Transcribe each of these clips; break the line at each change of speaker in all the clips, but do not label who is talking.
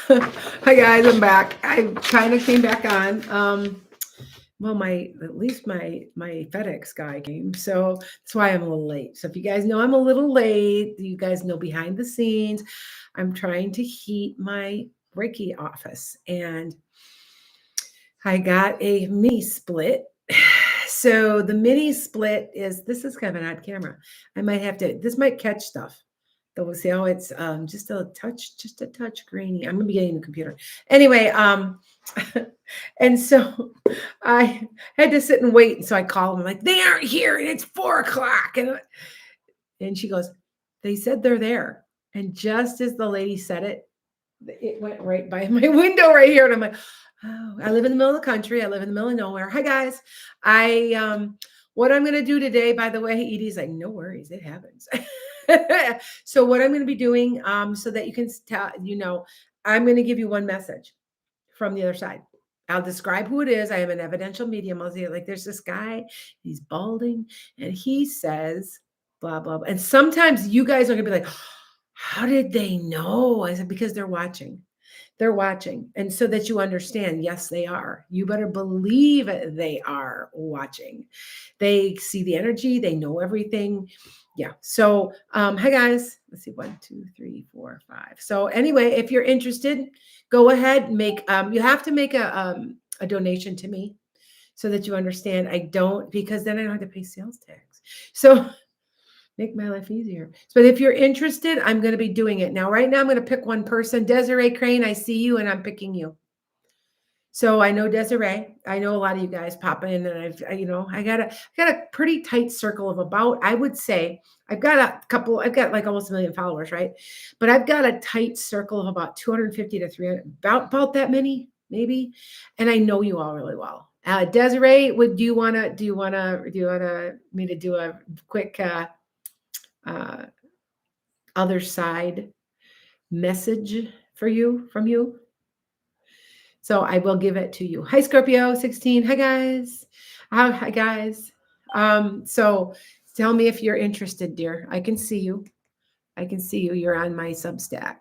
Hi guys, I'm back. I kind of came back on. Well, my at least my FedEx guy came, so that's why I'm a little late. So if you guys know I'm a little late, you guys know behind the scenes, I'm trying to heat my Reiki office, and I got a mini split. So the mini split is this is kind of an odd camera. I might have to. This might catch stuff. But we'll see how it's just a touch grainy. I'm gonna be getting the computer anyway. And so I had to sit and wait. And so I called them like they aren't here, and it's 4 o'clock. And she goes, they said they're there. And just as the lady said it went right by my window right here, and I'm like, oh, I live in the middle of the country. I live in the middle of nowhere. Hi guys, I what I'm gonna do today. By the way, Edie's like, no worries, it happens. So what I'm going to be doing, so that you can tell, I'm going to give you one message from the other side. I'll describe who it is. I am an evidential medium. I'll say, like, there's this guy, he's balding, and he says, blah, blah, blah. And sometimes you guys are going to be like, how did they know? I said, because they're watching. They're watching. And so that you understand, yes, they are. You better believe they are watching. They see the energy, they know everything. Yeah. So, hi guys. Let's see, 1, 2, 3, 4, 5. So, anyway, if you're interested, go ahead. You have to make a donation to me so that you understand. I don't, because then I don't have to pay sales tax. So, make my life easier. But if you're interested, I'm going to be doing it. Now, right now, I'm going to pick one person. Desiree Crane, I see you, and I'm picking you. So I know Desiree. I know a lot of you guys popping in, and I got a pretty tight circle of about, I would say, I've got like almost 1 million followers, right? But I've got a tight circle of about 250 to 300, about that many, maybe. And I know you all really well. Desiree, do you want me to do a quick uh, other side message from you? So I will give it to you. Hi, Scorpio 16. Hi, guys. Hi, guys. So tell me if you're interested, dear. I can see you. I can see you. You're on my Substack.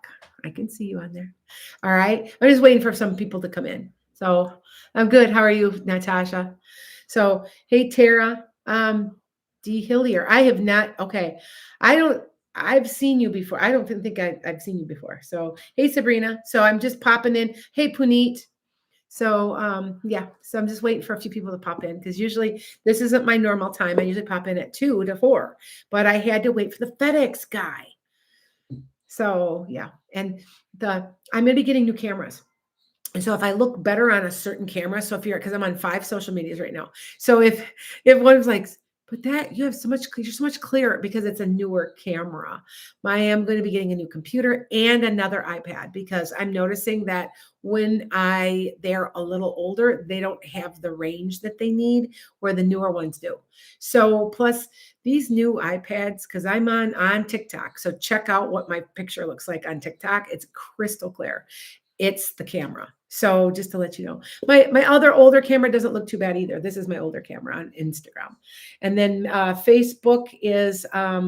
I can see you on there. All right. I'm just waiting for some people to come in. So I'm good. How are you, Natasha? So, hey, Tara. D. Hillier. I have not. Okay. I've seen you before. I don't think I've seen you before. So, hey, Sabrina. So I'm just popping in. Hey, Puneet. So yeah, so I'm just waiting for a few people to pop in because usually this isn't my normal time. I usually pop in at 2 to 4, but I had to wait for the FedEx guy. So yeah, and I'm gonna be getting new cameras. And so if I look better on a certain camera, so because I'm on 5 social medias right now. So if one's like, but that you're so much clearer because it's a newer camera. I am going to be getting a new computer and another iPad because I'm noticing that when they're a little older, they don't have the range that they need where the newer ones do. So plus these new iPads, because I'm on TikTok. So check out what my picture looks like on TikTok. It's crystal clear. It's the camera. So just to let you know, my other older camera doesn't look too bad either. This is my older camera on Instagram. And then Facebook is a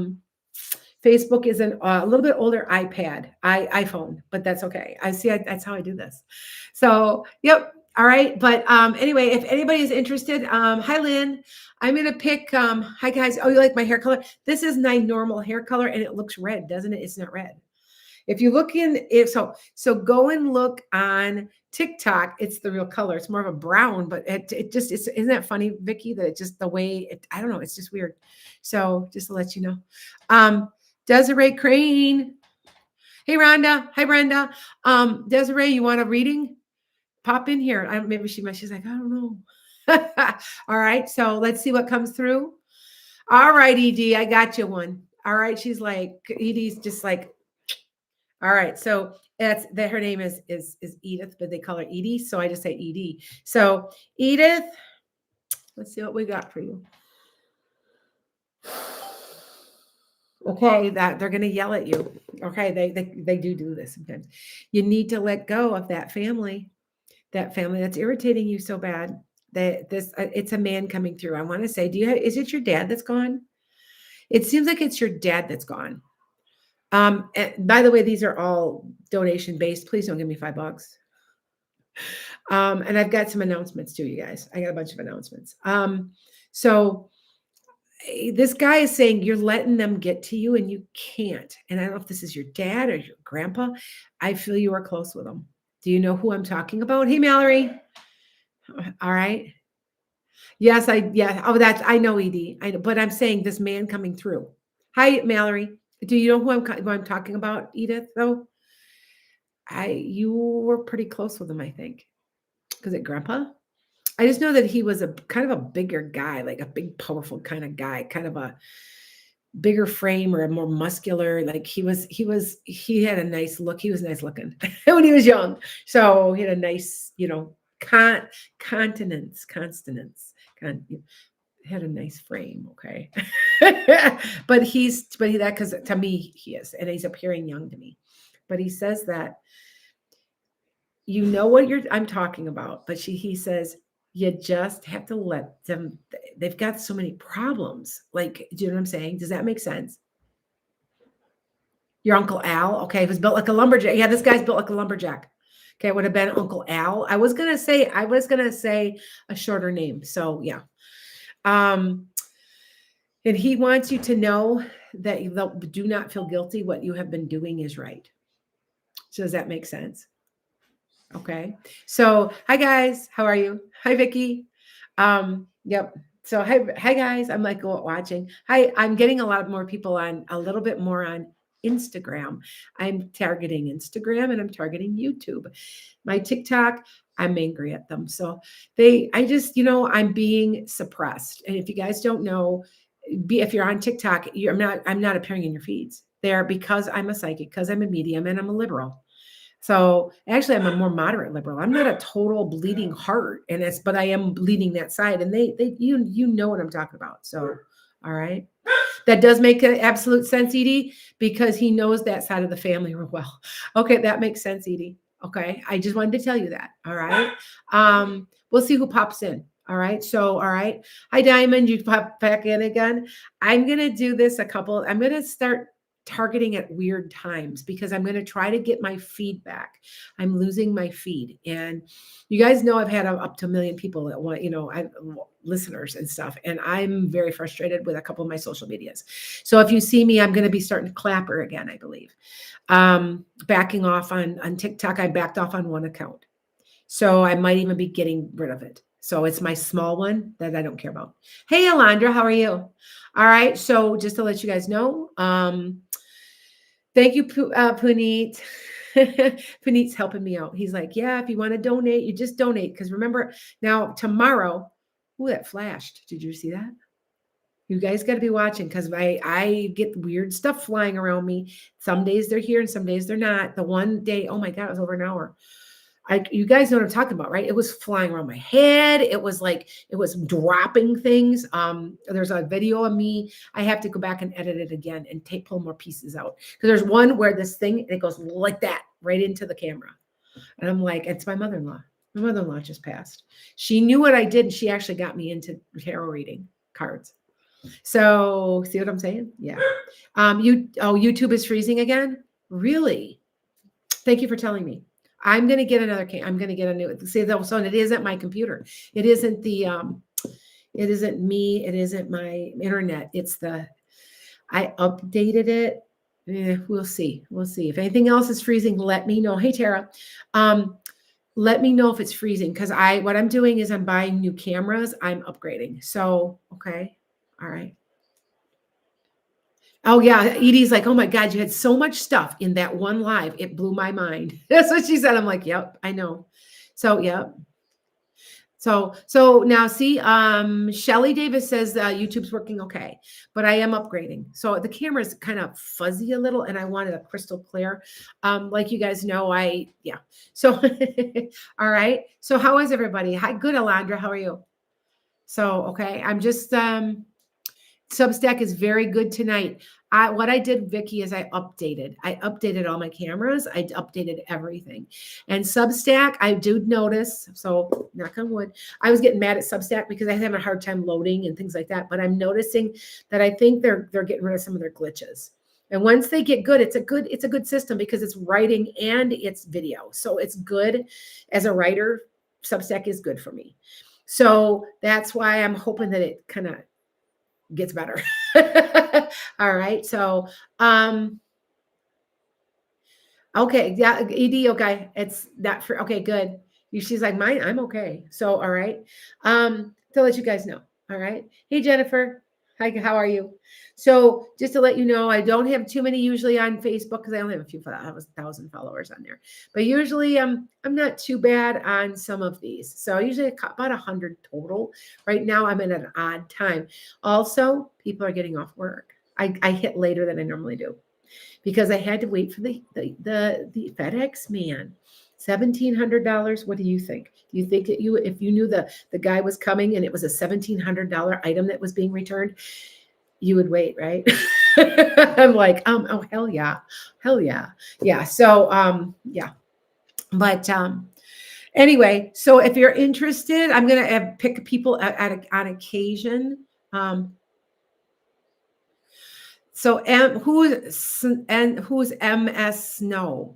little bit older iPhone, but that's okay. That's how I do this. So, yep. All right. But anyway, if anybody is interested, hi, Lynn. I'm going to pick, hi, guys. Oh, you like my hair color? This is my normal hair color, and it looks red, doesn't it? It's not red. If you look so go and look on TikTok, it's the real color. It's more of a brown, but isn't that funny, Vicky, that it's just the way I don't know, it's just weird. So just to let you know. Desiree Crane. Hey, Rhonda. Hi, Brenda. Desiree, you want a reading? Pop in here. Maybe she's like, I don't know. All right. So let's see what comes through. All right, Ed, I got you one. All right. She's like, Ed's just like, all right, so her name is Edith, but they call her Edie, so I just say Ed. So Edith, let's see what we got for you. Okay, that they're going to yell at you. Okay, they do this sometimes. You need to let go of that family that's irritating you so bad. That it's a man coming through. I want to say, is it your dad that's gone? It seems like it's your dad that's gone. And by the way, these are all donation based. Please don't give me $5. And I've got some announcements too, you guys. I got a bunch of announcements. So this guy is saying you're letting them get to you and you can't. And I don't know if this is your dad or your grandpa. I feel you are close with them. Do you know who I'm talking about? Hey, Mallory. All right. Yes, yeah. Oh, I know Edie. I know, but I'm saying this man coming through. Hi, Mallory. Do you know who I'm talking about, Edith, though? You were pretty close with him, I think. Was it grandpa? I just know that he was a kind of a bigger guy, like a big, powerful kind of guy, kind of a bigger frame or a more muscular. Like he had a nice look. He was nice looking when he was young. So he had a nice, continence, constance, had a nice frame. Okay. but that, because to me, he is, and he's appearing young to me, but he says that, you know what I'm talking about, but he says, you just have to let them, they've got so many problems. Like, do you know what I'm saying? Does that make sense? Your Uncle Al, okay, he was built like a lumberjack. Yeah, this guy's built like a lumberjack. Okay, it would have been Uncle Al. I was gonna say a shorter name. So yeah. And he wants you to know that you do not feel guilty. What you have been doing is right. So does that make sense? Okay. So hi guys, how are you? Hi Vicky. Yep. So hi guys. I'm like watching. Hi, I'm getting a lot more people on, a little bit more on Instagram. I'm targeting Instagram and I'm targeting YouTube. My TikTok, I'm angry at them. So I'm being suppressed. And if you guys don't know, if you're on TikTok, I'm not appearing in your feeds there because I'm a psychic, because I'm a medium and I'm a liberal. So actually, I'm a more moderate liberal. I'm not a total bleeding heart, but I am bleeding that side. And you know what I'm talking about. So, all right, that does make absolute sense, Edie, because he knows that side of the family real well. Okay, that makes sense, Edie. Okay, I just wanted to tell you that. All right, we'll see who pops in. All right, so all right, hi Diamond, you pop back in again. I'm gonna do this I'm gonna start targeting at weird times because I'm going to try to get my feedback. I'm losing my feed. And you guys know I've had up to 1 million people that want, listeners and stuff. And I'm very frustrated with a couple of my social medias. So if you see me, I'm going to be starting to clapper again, I believe. Backing off on TikTok. I backed off on one account. So I might even be getting rid of it. So it's my small one that I don't care about. Hey, Alondra, how are you? All right. So just to let you guys know, thank you, Puneet. Puneet's helping me out. He's like, yeah, if you want to donate, you just donate. Because remember, now tomorrow, that flashed. Did you see that? You guys got to be watching because I get weird stuff flying around me. Some days they're here and some days they're not. The one day, oh my God, it was over an hour. You guys know what I'm talking about, right? It was flying around my head. It was dropping things. There's a video of me. I have to go back and edit it again and pull more pieces out. Because there's one where this thing, it goes like that right into the camera. And I'm like, it's my mother-in-law. My mother-in-law just passed. She knew what I did. And she actually got me into tarot reading cards. So see what I'm saying? Yeah. YouTube is freezing again? Really? Thank you for telling me. I'm going to get another. I'm going to get a new. See, so it isn't my computer. It isn't the. It isn't me. It isn't my internet. It's I updated it. We'll see. We'll see. If anything else is freezing, let me know. Hey, Tara. Let me know if it's freezing because what I'm doing is I'm buying new cameras. I'm upgrading. So okay. All right. Oh yeah, Edie's like, oh my God, you had so much stuff in that one live. It blew my mind. That's what she said. I'm like, yep, I know. So yep. So now see, Shelly Davis says YouTube's working okay, but I am upgrading. So the camera's kind of fuzzy a little, and I wanted a crystal clear. Like you guys know, yeah. So all right. So how is everybody? Hi, good, Alondra. How are you? So okay, I'm just Substack is very good tonight. What I did, Vicky, is I updated all my cameras. I updated everything. And Substack, I do notice, so knock on wood, I was getting mad at Substack because I was having a hard time loading and things like that. But I'm noticing that I think they're getting rid of some of their glitches. And once they get good, it's a good system because it's writing and it's video. So it's good as a writer. Substack is good for me. So that's why I'm hoping that it kind of gets better. All right. So okay, yeah, ED, okay. It's that for okay, good. She's like, mine, I'm okay. So all right. To let you guys know. All right. Hey Jennifer. Hi, how are you? So just to let you know, I don't have too many usually on Facebook because I only have a few, I have 1,000 followers on there. But usually I'm not too bad on some of these. So usually about 100 total. Right now I'm in an odd time. Also, people are getting off work. I hit later than I normally do because I had to wait for the FedEx man. $1,700. What do you think? Do you think that if you knew the guy was coming and it was a $1,700 item that was being returned, you would wait, right? I'm like, oh hell yeah, yeah. So yeah, but anyway, so if you're interested, I'm gonna pick people on occasion. So who's MS Snow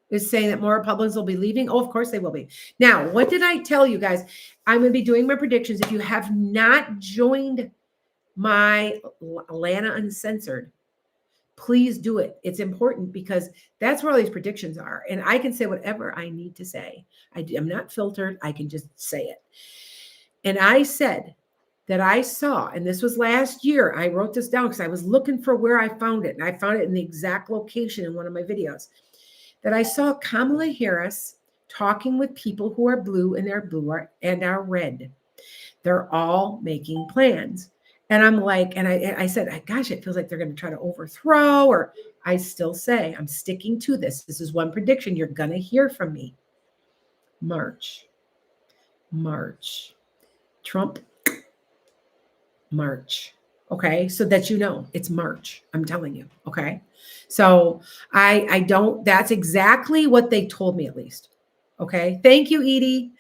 is saying that more Republicans will be leaving? Oh, of course they will be. Now, what did I tell you guys? I'm going to be doing my predictions. If you have not joined my Atlanta Uncensored, please do it. It's important because that's where all these predictions are. And I can say whatever I need to say. I'm not filtered. I can just say it. And I said that I saw, and this was last year, I wrote this down because I was looking for where I found it. And I found it in the exact location in one of my videos, that I saw Kamala Harris talking with people who are blue and they're blue and are red. They're all making plans. And I'm like, and I said, gosh, it feels like they're going to try to overthrow, or I still say, I'm sticking to this. This is one prediction you're going to hear from me. March. Trump. March. Okay. So that you know, it's March. I'm telling you. Okay. So I don't, that's exactly what they told me at least. Okay. Thank you, Edie.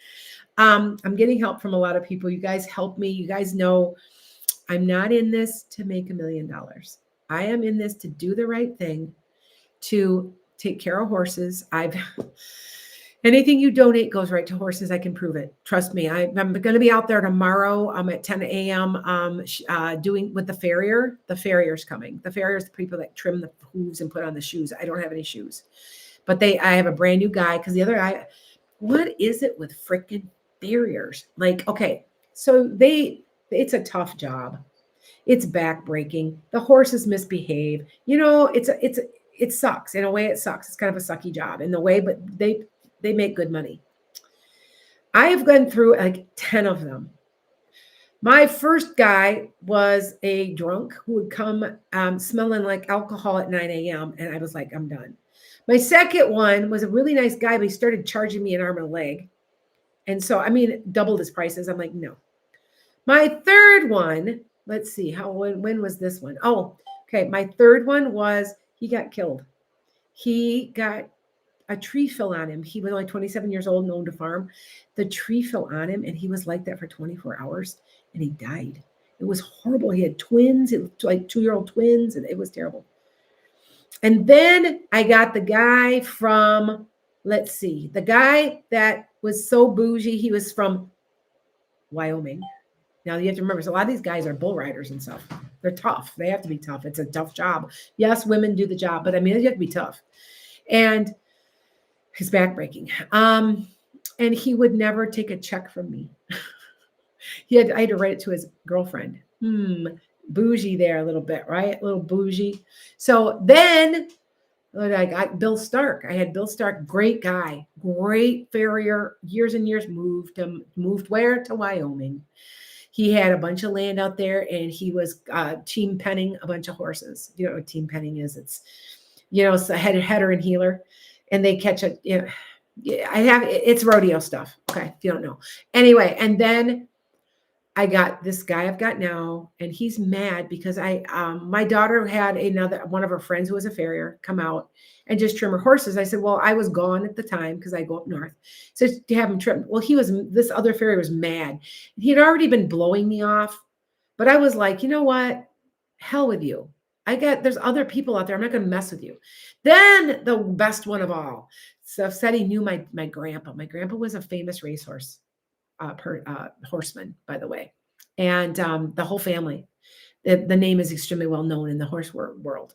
I'm getting help from a lot of people. You guys help me. You guys know I'm not in this to make $1 million. I am in this to do the right thing, to take care of horses. Anything you donate goes right to horses. I can prove it. Trust me. I'm going to be out there tomorrow. I'm at 10 a.m. Doing with the farrier. The farrier's coming. The farrier's the people that trim the hooves and put on the shoes. I don't have any shoes, but I have a brand new guy because the other guy, what is it with freaking farriers? Like, okay, so it's a tough job. It's backbreaking. The horses misbehave. You know, it sucks. In a way, it sucks. It's kind of a sucky job in the way, but they make good money. I have gone through like 10 of them. My first guy was a drunk who would come smelling like alcohol at 9 a.m. And I was like, I'm done. My second one was a really nice guy, but he started charging me an arm and a leg. And so, I mean, doubled his prices. I'm like, no. My third one, let's see, when was this one? Oh, okay. My third one was he got killed. He got a tree fell on him. He was only 27 years old and owned a farm. The tree fell on him and he was like that for 24 hours and he died. It was horrible. He had twins, it was like 2-year-old twins, and it was terrible. And then I got the guy from, let's see, the guy that was so bougie. He was from Wyoming. Now you have to remember, so a lot of these guys are bull riders and stuff. They're tough. They have to be tough. It's a tough job. Yes, women do the job, but I mean, you have to be tough. And his backbreaking. And he would never take a check from me. I had to write it to his girlfriend. Bougie there a little bit, right? A little bougie. So then I got Bill Stark. I had Bill Stark, great guy, great farrier, years and years, moved where? To Wyoming. He had a bunch of land out there and he was team penning a bunch of horses. You know what team penning is? It's, it's a header and heeler. And they catch it. It's rodeo stuff. Okay. If you don't know. Anyway. And then I got this guy I've got now, and he's mad because my daughter had one of her friends who was a farrier come out and just trim her horses. I said, well, I was gone at the time because I go up north. So to have him trim. Well, this other farrier was mad. He had already been blowing me off, but I was like, you know what? Hell with you. there's other people out there. I'm not going to mess with you. Then the best one of all. So said he knew my grandpa. My grandpa was a famous racehorse horseman, by the way. And the whole family, the name is extremely well known in the horse world.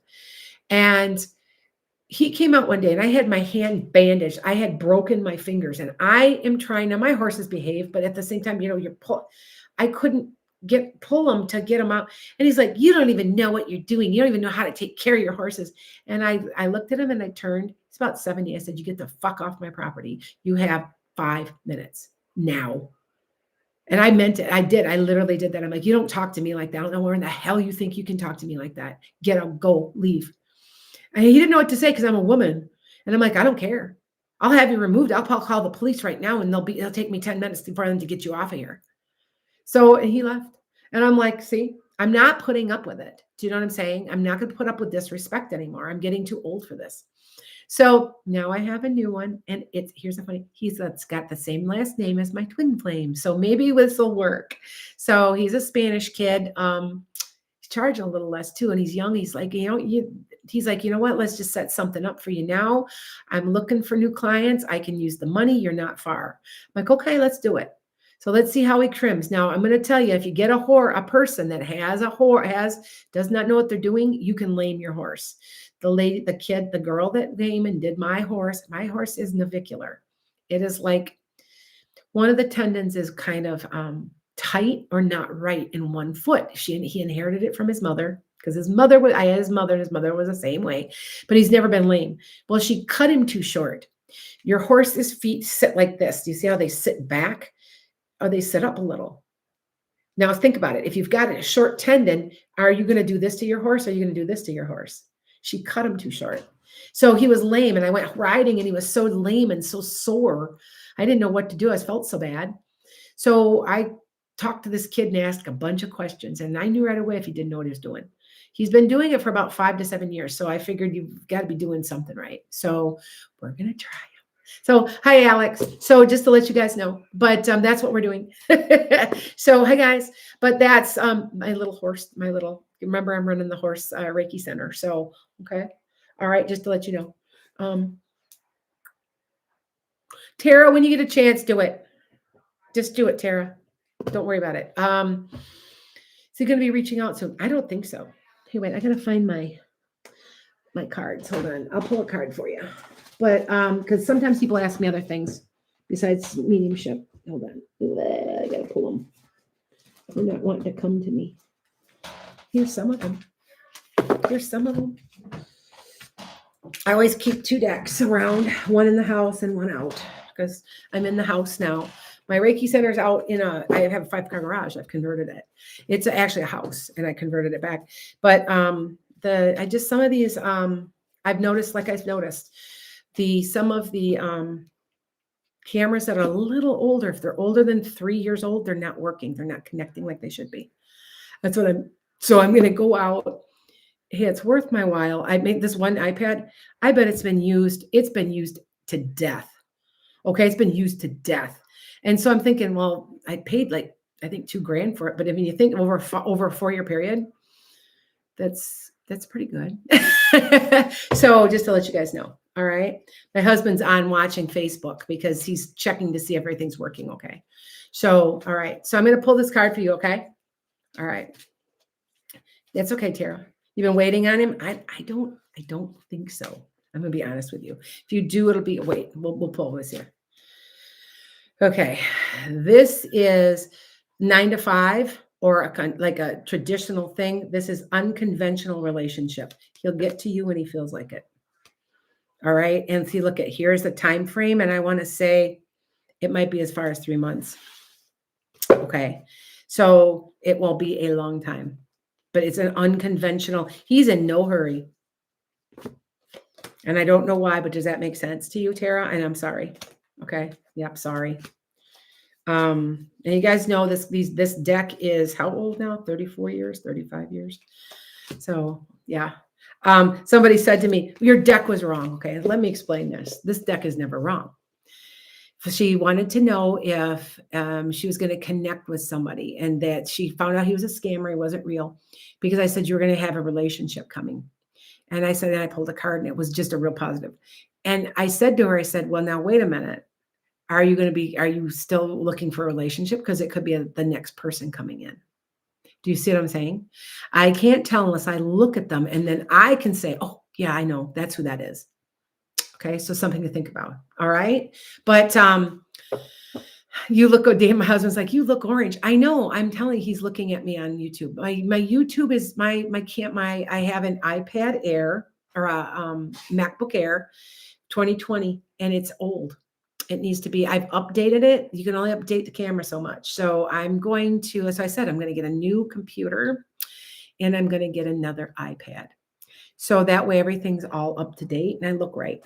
And he came out one day and I had my hand bandaged. I had broken my fingers and I am trying, now my horses behave, but at the same time, I couldn't pull him to get him out. And he's like, you don't even know what you're doing. You don't even know how to take care of your horses. And I looked at him and I turned, it's about 70. I said, you get the fuck off my property. You have 5 minutes now. And I meant it. I did. I literally did that. I'm like, you don't talk to me like that. I don't know where in the hell you think you can talk to me like that. Get up, go, leave. And he didn't know what to say because I'm a woman. And I'm like, I don't care. I'll have you removed. I'll call the police right now and it'll take me 10 minutes for them to get you off of here. So and he left. And I'm like, see, I'm not putting up with it. Do you know what I'm saying? I'm not going to put up with disrespect anymore. I'm getting too old for this. So now I have a new one, and here's the funny, it's got the same last name as my twin flame. So maybe this will work. So he's a Spanish kid. He's charging a little less too. And he's young. He's like, he's like, you know what? Let's just set something up for you now. I'm looking for new clients. I can use the money. You're not far. I'm like, okay, let's do it. So let's see how he trims. Now, I'm going to tell you, if you get a person that does not know what they're doing, you can lame your horse. The girl that came and did my horse is navicular. It is like one of the tendons is kind of tight or not right in one foot. He inherited it from his mother because his mother was the same way, but he's never been lame. Well, she cut him too short. Your horse's feet sit like this. Do you see how they sit back? Or they sit up a little. Now think about it. If you've got a short tendon, are you going to do this to your horse? Or are you going to do this to your horse? She cut him too short. So he was lame and I went riding and he was so lame and so sore. I didn't know what to do. I felt so bad. So I talked to this kid and asked a bunch of questions. And I knew right away if he didn't know what he was doing. He's been doing it for about 5 to 7 years. So I figured you've got to be doing something right. So we're going to try. So, hi, Alex. So just to let you guys know, but that's what we're doing. So, hi, guys. But that's my little horse, remember I'm running the horse Reiki center. So, okay. All right. Just to let you know. Tara, when you get a chance, do it. Just do it, Tara. Don't worry about it. Is he going to be reaching out soon? I don't think so. Hey, wait, I got to find my cards. Hold on. I'll pull a card for you. But because sometimes people ask me other things besides mediumship. Hold on. I got to pull them. They're not wanting to come to me. Here's some of them. I always keep 2 decks around, one in the house and one out because I'm in the house now. My Reiki center's out I have a 5-car garage. I've converted it. It's actually a house and I converted it back. But some of these, I've noticed some of the cameras that are a little older, if they're older than 3 years old, they're not working. They're not connecting like they should be. So I'm going to go out. Hey, it's worth my while. I made this one iPad. I bet it's been used to death. Okay. It's been used to death. And so I'm thinking, well, I paid I think $2,000 for it. But if you think over a 4-year period, that's pretty good. So just to let you guys know. All right. My husband's on watching Facebook because he's checking to see if everything's working. Okay. So, all right. So I'm going to pull this card for you. Okay. All right. That's okay, Tara. You've been waiting on him. I don't think so. I'm going to be honest with you. If you do, it'll be, we'll pull this here. Okay. This is 9 to 5 or a traditional thing. This is unconventional relationship. He'll get to you when he feels like it. All right. And see, here's the time frame. And I want to say it might be as far as 3 months. Okay. So it will be a long time, but it's an unconventional. He's in no hurry. And I don't know why, but does that make sense to you, Tara? And I'm sorry. Okay. Yep. Sorry. And you guys know this deck is how old now? 34 years, 35 years. So yeah. Somebody said to me, your deck was wrong. Okay. Let me explain this. This deck is never wrong. She wanted to know if she was going to connect with somebody, and that she found out he was a scammer. He wasn't real, because I said, you're going to have a relationship coming. And I said, and I pulled a card, and it was just a real positive. And I said to her, I said, well, now wait a minute. Are you still looking for a relationship? Because it could be the next person coming in. Do you see what I'm saying? I can't tell unless I look at them, and then I can say, oh, yeah, I know that's who that is. Okay. So something to think about. All right. But you look, oh, damn, my husband's like, you look orange. I know. I'm telling you, he's looking at me on YouTube. My YouTube is I have an iPad Air, or a MacBook Air 2020, and it's old. It needs to be, I've updated it. You can only update the camera so much. So I'm going to, as I said, I'm going to get a new computer, and I'm going to get another iPad. So that way everything's all up to date and I look right.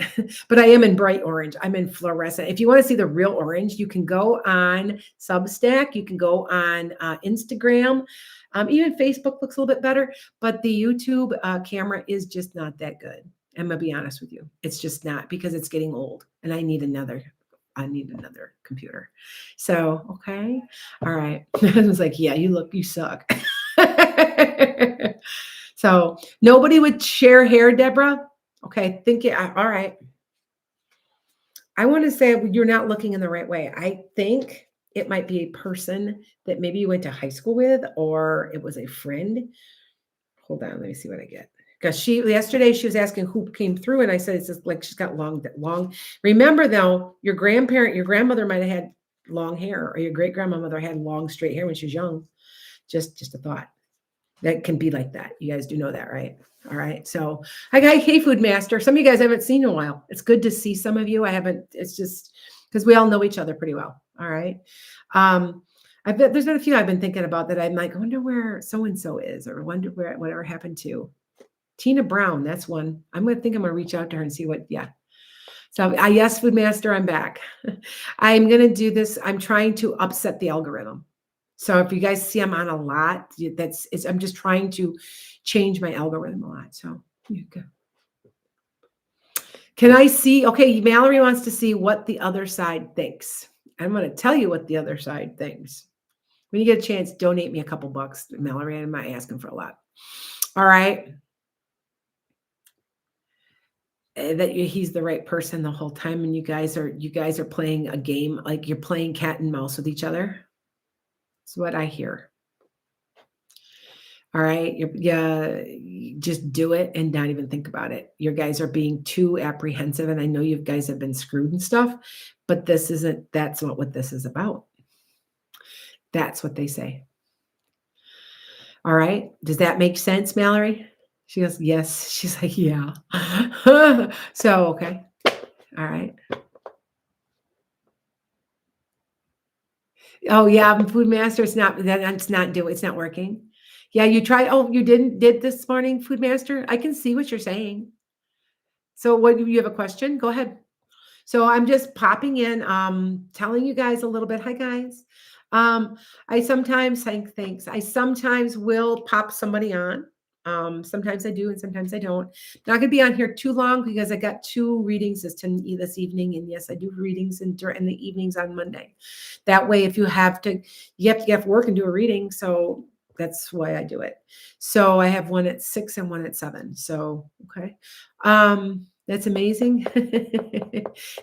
But I am in bright orange. I'm in fluorescent. If you want to see the real orange, you can go on Substack. You can go on Instagram. Even Facebook looks a little bit better, but the YouTube camera is just not that good. I'm going to be honest with you. It's just not, because it's getting old and I need another computer. So, okay. All right. I was like, yeah, you suck. So nobody would share hair, Deborah. Okay. All right. I want to say you're not looking in the right way. I think it might be a person that maybe you went to high school with, or it was a friend. Hold on. Let me see what I get. Because yesterday she was asking who came through, and I said, it's just like she's got long. Remember though, your grandmother might have had long hair, or your great grandmother had long straight hair when she was young. Just a thought. That can be like that. You guys do know that, right? All right. So I got Hey Food Master. Some of you guys I haven't seen in a while. It's good to see some of you. I haven't, it's just because we all know each other pretty well. All right. I bet there's been a few I've been thinking about that I'm like, I wonder where so-and-so is, or wonder where whatever happened to Tina Brown. That's one. I'm going to reach out to her and see what, yeah. So yes, Food Master, I'm back. I'm going to do this. I'm trying to upset the algorithm. So if you guys see I'm on a lot, I'm just trying to change my algorithm a lot. So you go. Can I see? Okay, Mallory wants to see what the other side thinks. I'm going to tell you what the other side thinks. When you get a chance, donate me a couple bucks, Mallory. I'm not asking for a lot. All right. That he's the right person the whole time, and you guys are playing a game, like you're playing cat and mouse with each other. That's what I hear. All right. Just do it and not even think about it. Your guys are being too apprehensive. And I know you guys have been screwed and stuff, but that's not what this is about. That's what they say. All right. Does that make sense, Mallory? She goes, yes. She's like, yeah. So, okay. All right. Oh yeah. Food Master. It's not working. Yeah, you tried. Oh, you did this morning, Food Master? I can see what you're saying. So what, you have a question? Go ahead. So I'm just popping in, telling you guys a little bit. Hi, guys. I sometimes thanks. I sometimes will pop somebody on. Sometimes I do, and sometimes I don't. Not going to be on here too long because I got 2 readings this evening. And yes, I do readings in the evenings on Monday. That way, if you have to get work and do a reading. So that's why I do it. So I have one at 6 and one at 7. So, okay. That's amazing.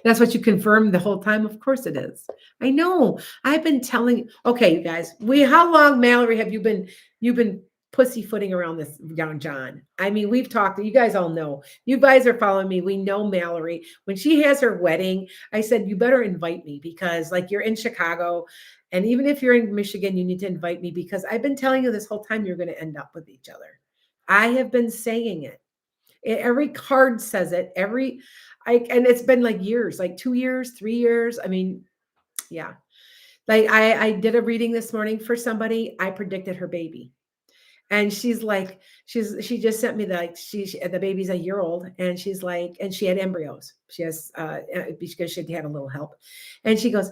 That's what you confirmed the whole time. Of course it is. I know. I've been telling. Okay, you guys. How long, Mallory, have you been pussyfooting around this young John? I mean, we've talked. You guys all know. You guys are following me. We know Mallory. When she has her wedding, I said you better invite me, because like you're in Chicago, and even if you're in Michigan, you need to invite me, because I've been telling you this whole time you're going to end up with each other. I have been saying it. Every card says it. And it's been like years, like 2 years, 3 years. I mean, yeah. Like I did a reading this morning for somebody. I predicted her baby. And she's like, she just sent me the baby's a year old, and she's like, and she had embryos. She has, because she had a little help. And she goes,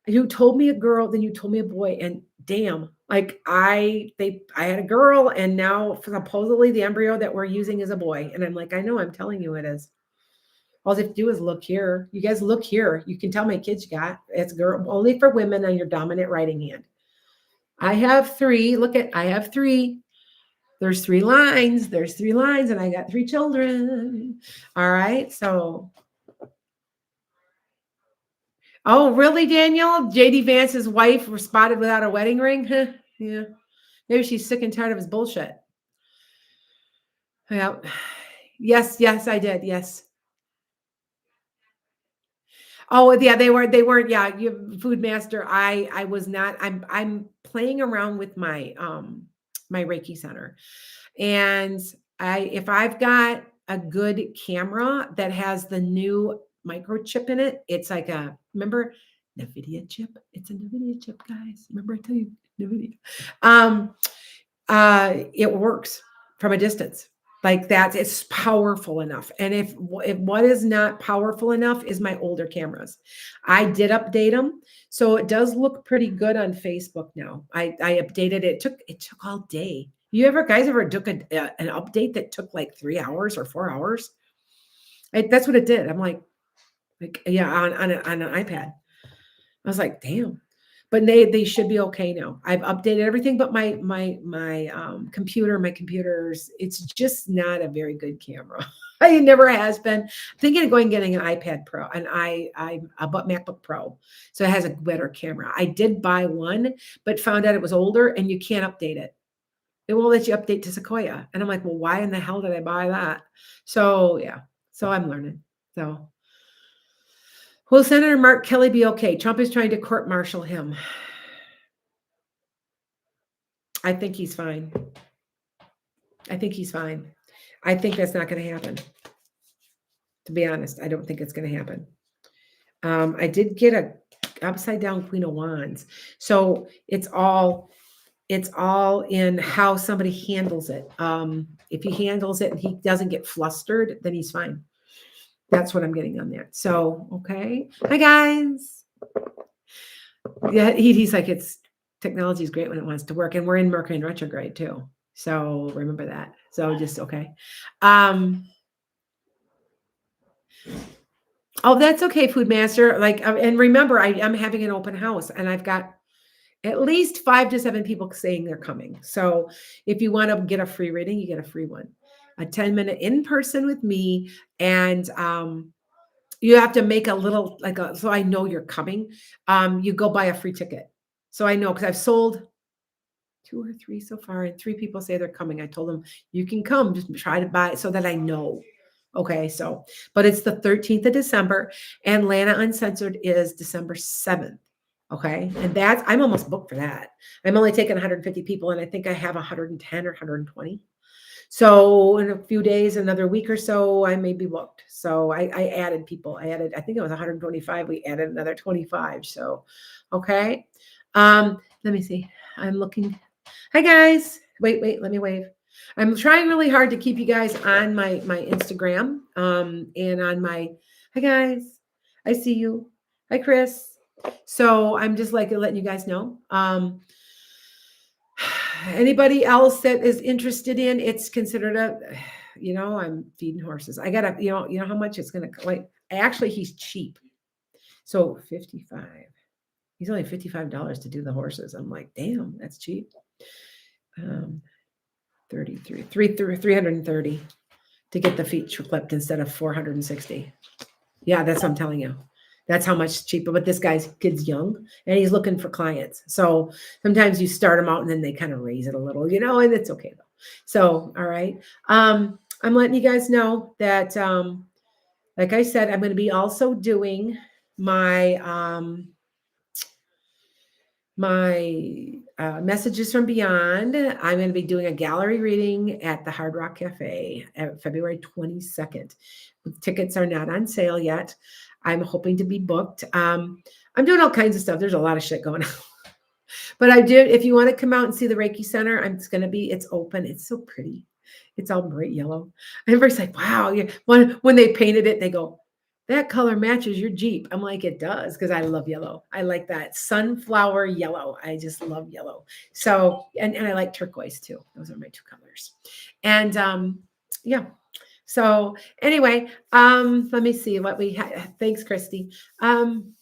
you told me a girl, then you told me a boy, and damn, like I had a girl, and now supposedly the embryo that we're using is a boy. And I'm like, I know, I'm telling you it is. All you have to do is look here. You guys look here. You can tell my kids got it's girl only for women on your dominant writing hand. I have three. Look at I have three. There's three lines. There's three lines, and I got three children. All right. So oh, really, Daniel? JD Vance's wife was spotted without a wedding ring? Huh, yeah. Maybe she's sick and tired of his bullshit. Yeah. Yes, I did. Yes. Oh, yeah, they weren't, yeah, you Food Master. I was not, I'm playing around with my Reiki center. And if I've got a good camera that has the new microchip in it, it's like remember NVIDIA chip? It's a NVIDIA chip, guys. Remember I tell you NVIDIA. Um, it works from a distance. Like that, it's powerful enough. And if what is not powerful enough is my older cameras. I did update them, so it does look pretty good on Facebook now. I updated it. It took all day. You ever took an update that took like 3 hours or 4 hours? That's what it did. I'm like yeah, on an iPad. I was like, damn. But they should be okay now. I've updated everything but my computer, my computers. It's just not a very good camera. It never has been. I'm thinking of going and getting an iPad Pro, a MacBook Pro, so it has a better camera. I did buy one, but found out it was older and you can't update it. It won't let you update to Sequoia, and I'm like, well, why in the hell did I buy that? So yeah, so I'm learning. So. Will Senator Mark Kelly be okay? Trump is trying to court-martial him. I think he's fine. I think he's fine. I think that's not going to happen. To be honest, I don't think it's going to happen. I did get a upside down Queen of Wands. So it's all in how somebody handles it. If he handles it and he doesn't get flustered, then he's fine. That's what I'm getting on that. So, okay. Hi, guys. Yeah, he's like, technology is great when it wants to work. And we're in Mercury in retrograde too. So remember that. So just, okay. Oh, that's okay, Food Master. Like, and remember, I'm having an open house and I've got at least 5 to 7 people saying they're coming. So if you want to get a free reading, you get a free one. A 10-minute in person with me. And you have to make a little, so I know you're coming. You go buy a free ticket. So I know, because I've sold 2 or 3 so far, and 3 people say they're coming. I told them, you can come, just try to buy it so that I know. Okay, so, but it's the 13th of December, and Lana Uncensored is December 7th. Okay, and I'm almost booked for that. I'm only taking 150 people, and I think I have 110 or 120. So in a few days, another week or so, I may be booked. So I added people. I think it was 125. We added another 25. So, okay. Let me see. I'm looking. Hi, guys. Wait, let me wave. I'm trying really hard to keep you guys on my Instagram and on my, hi, guys. I see you. Hi, Chris. So I'm just like letting you guys know. Anybody else that is interested in, it's considered I'm feeding horses. I gotta, you know how much it's gonna like. Actually, he's cheap. So 55. He's only $55 to do the horses. I'm like, damn, that's cheap. 330 to get the feet clipped instead of 460. Yeah, that's what I'm telling you. That's how much cheaper. But this kid's young and he's looking for clients. So sometimes you start them out and then they kind of raise it a little, and it's okay though. So, all right. I'm letting you guys know that, like I said, I'm going to be also doing my Messages from Beyond. I'm going to be doing a gallery reading at the Hard Rock Cafe at February 22nd. Tickets are not on sale yet. I'm hoping to be booked. I'm doing all kinds of stuff. There's a lot of shit going on. But I did, if you want to come out and see the Reiki Center, it's open. It's so pretty. It's all bright yellow. Everybody's like, wow. Yeah. When they painted it, they go, that color matches your Jeep. I'm like, it does, because I love yellow. I like that sunflower yellow. I just love yellow. So, and I like turquoise too. Those are my 2 colors. And yeah. So anyway, let me see what we had. Thanks, Christy. Um,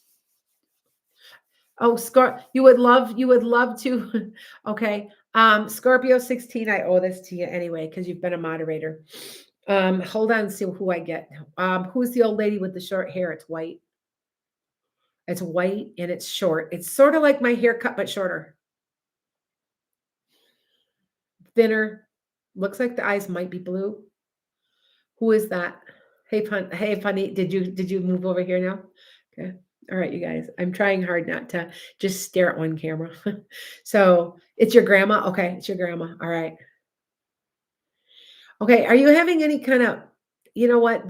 oh, you would love to. Okay. Scorpio 16, I owe this to you anyway, because you've been a moderator. Hold on and see who I get. Who's the old lady with the short hair? It's white. It's white and it's short. It's sort of like my haircut, but shorter. Thinner. Looks like the eyes might be blue. Who is that? Hey, funny. Did you move over here now? Okay. All right, you guys. I'm trying hard not to just stare at one camera. So it's your grandma. Okay, it's your grandma. All right. Okay. Are you having any kind of, you know what?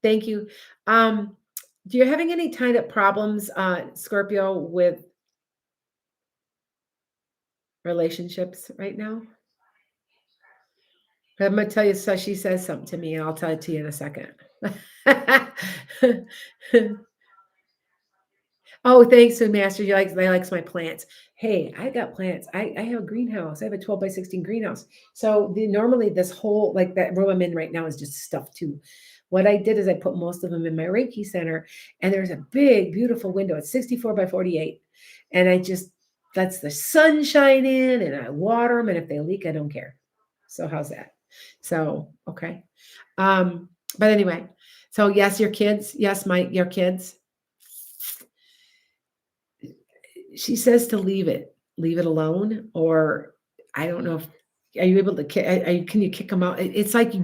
Thank you. Do you having any kind of problems, Scorpio, with relationships right now? I'm gonna tell you. So she says something to me, and I'll tell it to you in a second. Oh, thanks, so Master. They likes my plants. Hey, I got plants. I have a greenhouse. I have a 12 by 16 greenhouse. So normally this whole like that room I'm in right now is just stuff too. What I did is I put most of them in my Reiki center, and there's a big, beautiful window. It's 64 by 48. And I just lets the sunshine in and I water them. And if they leak, I don't care. So how's that? So okay. But anyway, so yes, your kids, yes, your kids. She says to leave it alone, or I don't know if are you able to can you kick them out? It's like you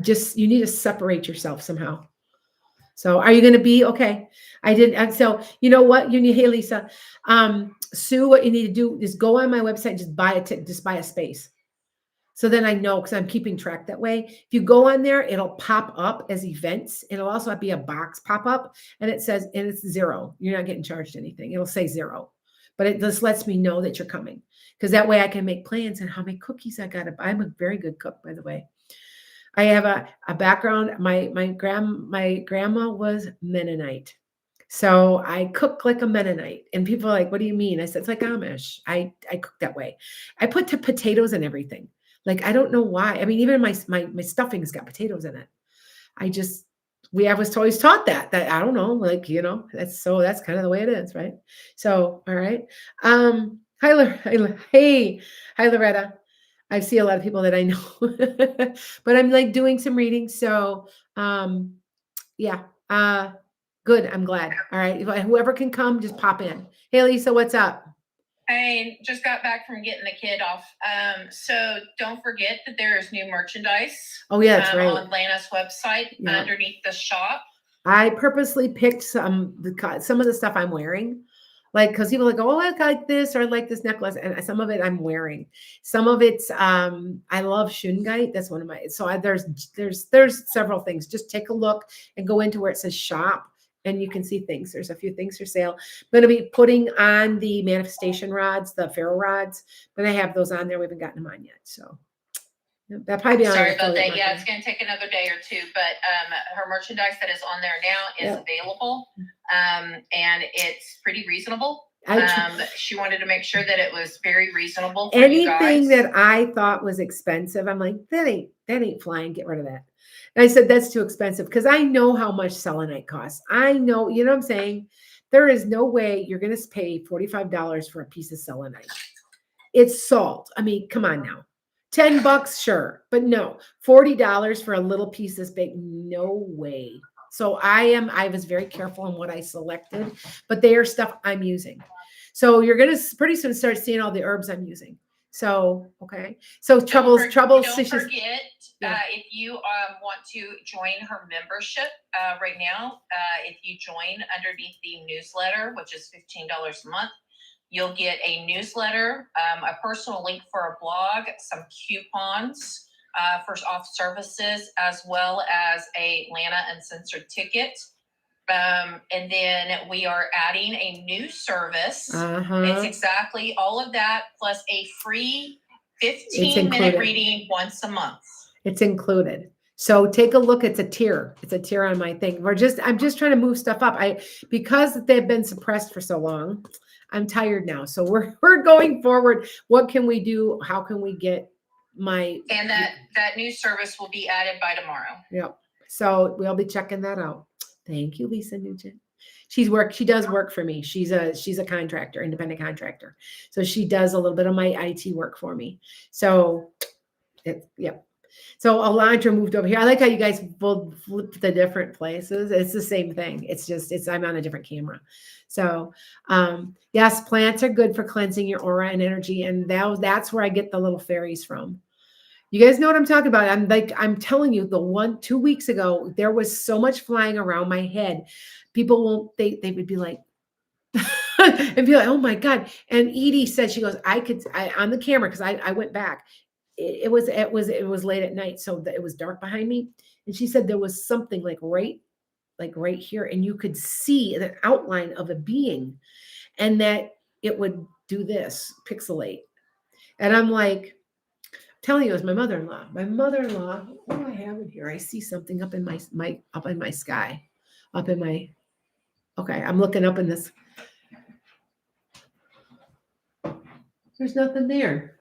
need to separate yourself somehow. So are you going to be okay? I did. And so you know what you need. Hey, Lisa, Sue, what you need to do is go on my website, just buy a space. So then I know because I'm keeping track that way. If you go on there, it'll pop up as events. It'll also be a box pop up and it says, and it's 0. You're not getting charged anything. It'll say 0, but it just lets me know that you're coming because that way I can make plans and how many cookies I got to buy. I'm a very good cook, by the way. I have a background. My grandma was Mennonite. So I cook like a Mennonite. And people are like, what do you mean? I said, it's like Amish. I cook that way. I put potatoes in everything. Like, I don't know why. I mean, even my stuffing's got potatoes in it. I was always taught that I don't know, like, that's kind of the way it is. Right. So, all right. Hey, hi, Loretta. I see a lot of people that I know, but I'm like doing some reading. So, yeah, good. I'm glad. All right. Whoever can come, just pop in. Hey, Lisa, what's up?
I just got back from getting the kid off. So don't forget that there is new merchandise.
Oh yeah, that's right.
On Lana's website underneath the shop.
I purposely picked some of the stuff I'm wearing. Like, because people are like, oh, I like this, or I like this necklace, and some of it I'm wearing. Some of it's I love shungite. That's one of my. So there's several things. Just take a look and go into where it says shop, and you can see things. There's a few things for sale. I'm going to be putting on the manifestation rods, the ferro rods, but I have those on there. We haven't gotten them on yet, so. That probably be on.
Sorry about that. Yeah, it's going to take another day or two, but her merchandise that is on there now is available, and it's pretty reasonable. She wanted to make sure that it was very reasonable for you guys.
Anything that I thought was expensive, I'm like, that ain't flying. Get rid of that. And I said, that's too expensive because I know how much selenite costs. I know, you know what I'm saying? There is no way you're going to pay $45 for a piece of selenite. It's salt. I mean, come on now. $10, sure, but no, $40 for a little piece this big, no way. So I was very careful on what I selected, but they are stuff I'm using. So you're gonna pretty soon start seeing all the herbs I'm using. So okay, so troubles.
Don't forget if you want to join her membership right now. If you join underneath the newsletter, which is $15 a month. You'll get a newsletter, a personal link for a blog, some coupons for off services, as well as a Lana Uncensored ticket. And then we are adding a new service. It's exactly all of that, plus a free 15-minute reading once a month.
It's included. So take a look. It's a tier. It's a tier on my thing. I'm just trying to move stuff up. Because they've been suppressed for so long. I'm tired now. So we're going forward. What can we do? How can we get
And that new service will be added by tomorrow.
Yep. So we'll be checking that out. Thank you, Lisa Nugent. She does work for me. She's a contractor, independent contractor. So she does a little bit of my IT work for me. So yep. So Alondra moved over here. I like how you guys both flipped the different places. It's the same thing. I'm on a different camera. So yes, plants are good for cleansing your aura and energy. And that's where I get the little fairies from. You guys know what I'm talking about. I'm telling you, 2 weeks ago, there was so much flying around my head. People they would be like, and be like, oh my God. And Edie said, she goes, on the camera, because I went back. It was late at night, so it was dark behind me. And she said there was something like right here, and you could see the outline of a being, and that it would do this, pixelate. And I'm like, telling you, it was my mother-in-law. My mother-in-law, what do I have in here? I see something up in my sky. Okay, I'm looking up in this. There's nothing there.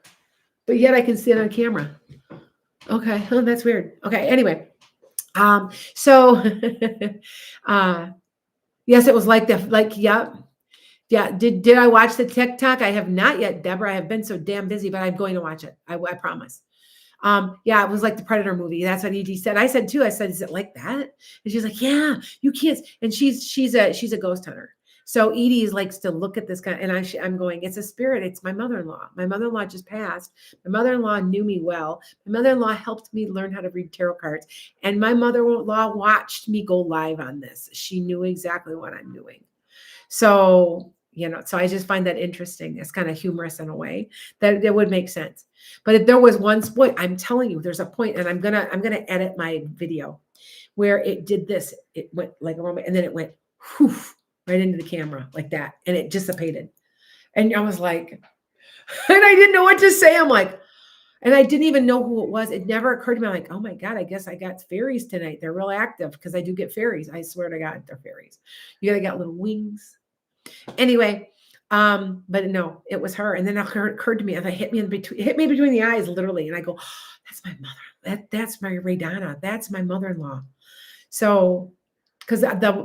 But yet I can see it on camera. Okay, oh, that's weird. Okay, anyway. So yes, it was like yep. Yeah. Did I watch the TikTok? I have not yet, Deborah. I have been so damn busy, but I'm going to watch it. I promise. Yeah, it was like the Predator movie. That's what ED said. I said too, is it like that? And she's like, yeah, you can't. And she's a ghost hunter. So Edie likes to look at this guy, and I'm going, it's a spirit. It's my mother-in-law. My mother-in-law just passed. My mother-in-law knew me well. My mother-in-law helped me learn how to read tarot cards. And my mother-in-law watched me go live on this. She knew exactly what I'm doing. So, so I just find that interesting. It's kind of humorous in a way that it would make sense. But if there was one point, I'm telling you, there's a point, and I'm gonna edit my video where it did this. It went like a moment, and then it went whew, right into the camera like that, and it dissipated. And I was like, and I didn't know what to say. I'm like, and I didn't even know who it was. It never occurred to me. I'm like, oh my God, I guess I got fairies tonight. They're real active, because I do get fairies. I swear to God, they're fairies. You got little wings. Anyway, but no, it was her. And then it occurred to me, and it hit me between the eyes, literally. And I go, oh, that's my mother. That's my Raydana. That's my mother-in-law. So, because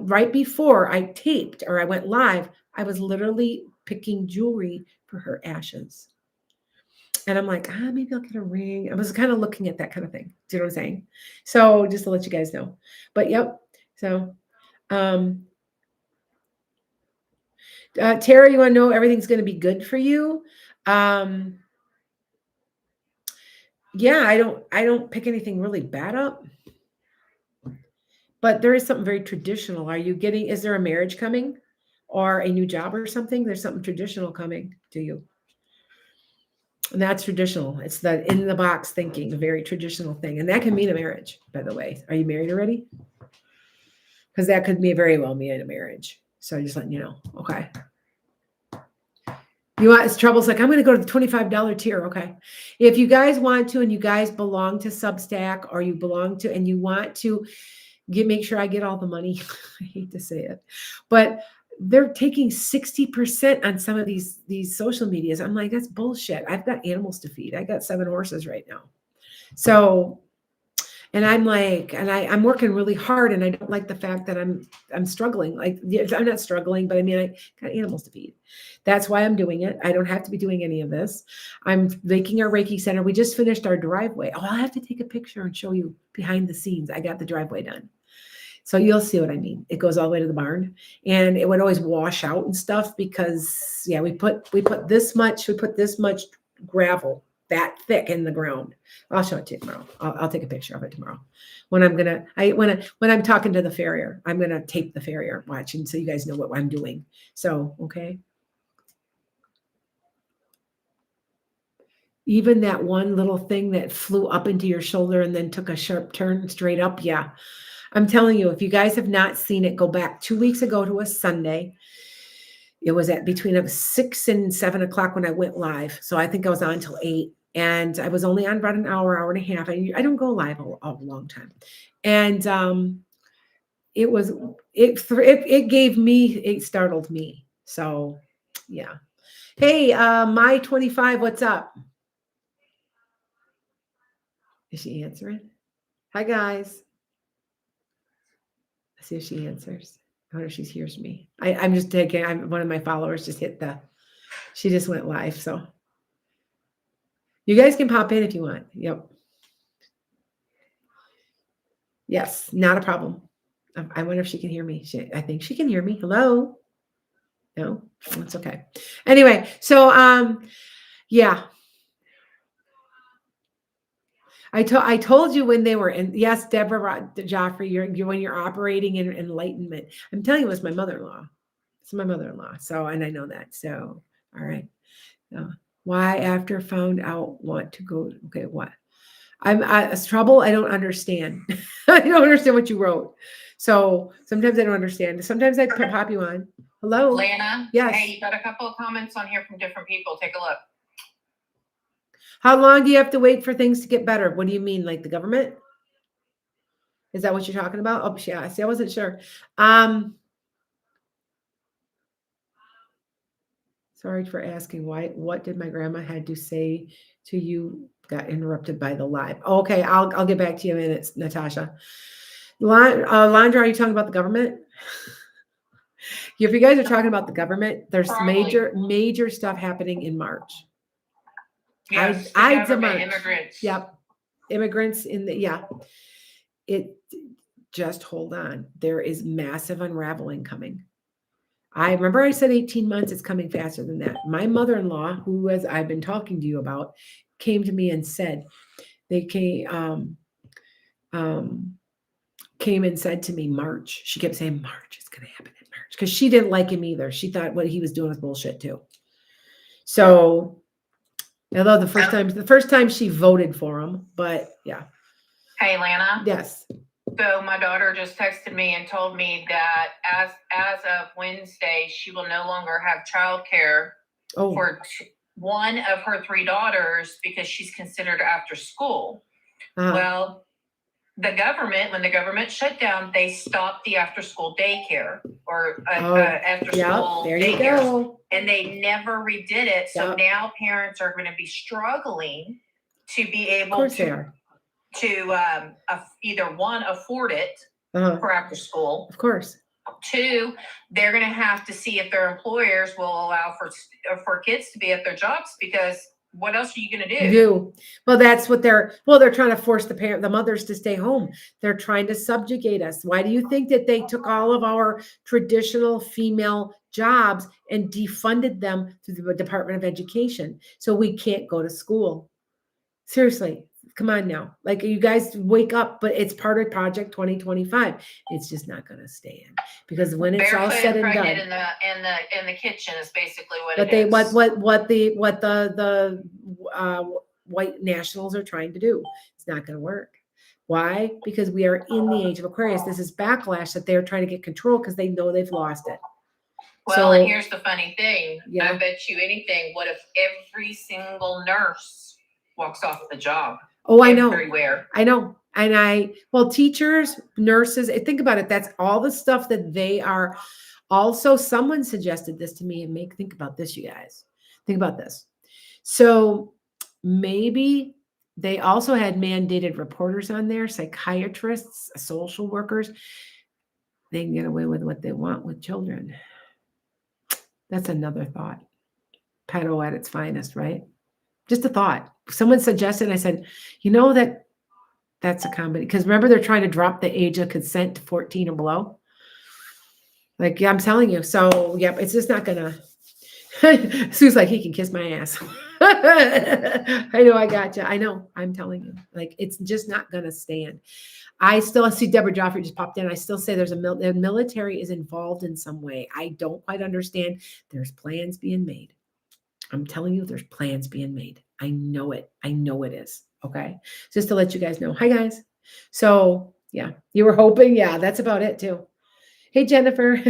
right before I taped or I went live, I was literally picking jewelry for her ashes. And I'm like, maybe I'll get a ring. I was kind of looking at that kind of thing. Do you know what I'm saying? So just to let you guys know. But yep. So, Tara, you want to know everything's going to be good for you? Yeah, I don't pick anything really bad up. But there is something very traditional. Is there a marriage coming or a new job or something? There's something traditional coming to you. And that's traditional. It's that in the box thinking, a very traditional thing. And that can mean a marriage, by the way. Are you married already? Because that could very well mean a marriage. So just letting you know. Okay. Trouble's like, I'm going to go to the $25 tier. Okay. If you guys want to, and you guys belong to Substack, or you belong to, and you want to make sure I get all the money. I hate to say it, but they're taking 60% on some of these social medias. I'm like, that's bullshit. I've got animals to feed. I got 7 horses right now. So, and I'm like, and I'm working really hard, and I don't like the fact that I'm struggling. Like, I'm not struggling, but I mean, I got animals to feed. That's why I'm doing it. I don't have to be doing any of this. I'm making our Reiki center. We just finished our driveway. Oh, I'll have to take a picture and show you behind the scenes. I got the driveway done. So you'll see what I mean. It goes all the way to the barn, and it would always wash out and stuff because, yeah, we put this much gravel that thick in the ground. I'll show it to you tomorrow. I'll take a picture of it tomorrow when I'm talking to the farrier. I'm gonna tape the farrier watching so you guys know what I'm doing. So okay. Even that one little thing that flew up into your shoulder and then took a sharp turn straight up. Yeah. I'm telling you, if you guys have not seen it, go back 2 weeks ago to a Sunday. It was at between 6 and 7 o'clock when I went live. So I think I was on until 8, and I was only on about an hour and a half. I don't go live a long time. And it startled me. So yeah. Hey, my 25, what's up? Is she answering? Hi, guys. Let's see if she answers. I wonder if she hears me. I'm just taking, one of my followers just she just went live. So you guys can pop in if you want. Yep. Yes, not a problem. I wonder if she can hear me. I think she can hear me. Hello? No, it's okay. Anyway, so yeah. I told you when they were in. Yes, Deborah Joffrey, when you're operating in enlightenment. I'm telling you, it was my mother-in-law. It's my mother-in-law. So, and I know that. So, all right. Why after found out want to go? Okay, what? It's trouble. I don't understand. I don't understand what you wrote. So sometimes I don't understand. Sometimes I pop you on. Hello,
Lana.
Yes.
Hey, you got a couple of comments on here from different people. Take a look.
How long do you have to wait for things to get better? What do you mean, like the government? Is that what you're talking about? Oh, yeah. See, I wasn't sure. Sorry for asking. Why? What did my grandma had to say to you? Got interrupted by the live. Okay, I'll get back to you in minutes, Natasha. Landra, are you talking about the government? If you guys are talking about the government, there's major stuff happening in March.
Yes,
Ides of
March.
March.
Immigrants.
Yep. Immigrants just hold on. There is massive unraveling coming. I remember I said 18 months, it's coming faster than that. My mother-in-law, who I've been talking to you about, came to me and said, they came and said to me, March. She kept saying, March, it's going to happen in March. Because she didn't like him either. She thought what he was doing was bullshit too. So, although the first time she voted for him, but yeah.
Hey, Lana.
Yes.
So my daughter just texted me and told me that as of Wednesday, she will no longer have childcare for one of her 3 daughters because she's considered after school. Well, when the government shut down, they stopped the after school daycare or after school
there
daycare.
You go.
And they never redid it. So now parents are going to be struggling to be able to either one, afford it for after school.
Of course.
2, they're going to have to see if their employers will allow for kids to be at their jobs, because what else are you going to do?
Well, that's what they're trying to force the mothers to stay home. They're trying to subjugate us. Why do you think that they took all of our traditional female jobs and defunded them through the Department of Education? So we can't go to school. Seriously. Come on now. Like, you guys wake up, but it's part of Project 2025. It's just not going to stand, because when it's all said and done,
in the kitchen is basically what
but
it is.
What the white nationals are trying to do. It's not going to work. Why? Because we are in the age of Aquarius. This is backlash that they're trying to get control because they know they've lost it.
Well, and here's the funny thing. Yeah. I bet you anything. What if every single nurse walks off the job?
Oh, I know.
Everywhere.
I know. And teachers, nurses, think about it. That's all the stuff that they are. Also, someone suggested this to me, and think about this, you guys. Think about this. So maybe they also had mandated reporters on there, psychiatrists, social workers. They can get away with what they want with children. That's another thought. Pedo at its finest, right? Just a thought. Someone suggested, I said, that's a comedy. Because remember, they're trying to drop the age of consent to 14 or below. Like, yeah, I'm telling you. So, yeah, it's just not going to. Sue's like, he can kiss my ass. I know, I got you. I know. I'm telling you. Like, it's just not going to stand. I still see Deborah Joffrey just popped in. I still say the military is involved in some way. I don't quite understand. There's plans being made. I'm telling you, there's plans being made. I know it. I know it is. Okay. Just to let you guys know. Hi, guys. So, yeah, you were hoping. Yeah, that's about it, too. Hey, Jennifer.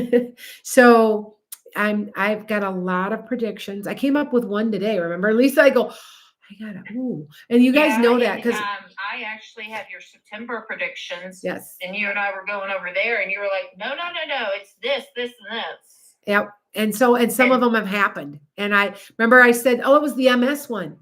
So, I've got a lot of predictions. I came up with one today. Remember, Lisa, I go, I got it. Ooh. And you guys know that because
I actually have your September predictions.
Yes.
And you and I were going over there, and you were like, no. It's this, and this.
Yep. And some of them have happened. And I remember I said, oh, it was the MS one.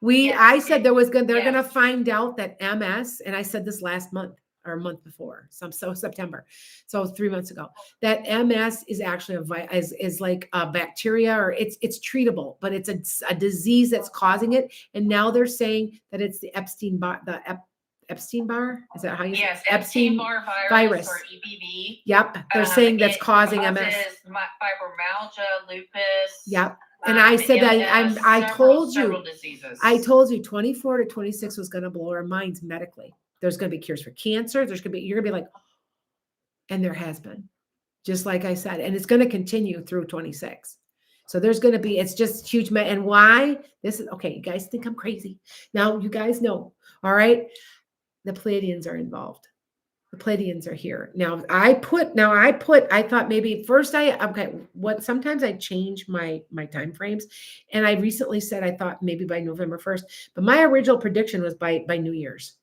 I said they're
Yes.
gonna find out that MS, and I said this last month or a month before, so September, so 3 months ago, that MS is actually is like a bacteria, or it's treatable, but it's a disease that's causing it, and now they're saying that it's the Epstein-Barr, is that how you say
Yes,
it?
Epstein-Barr virus or EBV.
Yep, they're saying that's
It
causing MS.
causes fibromyalgia, lupus.
Yep. And I said that I told you,
several diseases.
I told you 24 to 26 was going to blow our minds medically. There's going to be cures for cancer. You're going to be like, and there has been, just like I said, and it's going to continue through 26. So there's going to be, it's just huge. And why? This is okay. You guys think I'm crazy. Now you guys know, all right, the Pleiadians are involved. The Pleiadians are here. Now I thought maybe first sometimes I change my time frames. And I recently said, I thought maybe by November 1st, but my original prediction was by New Year's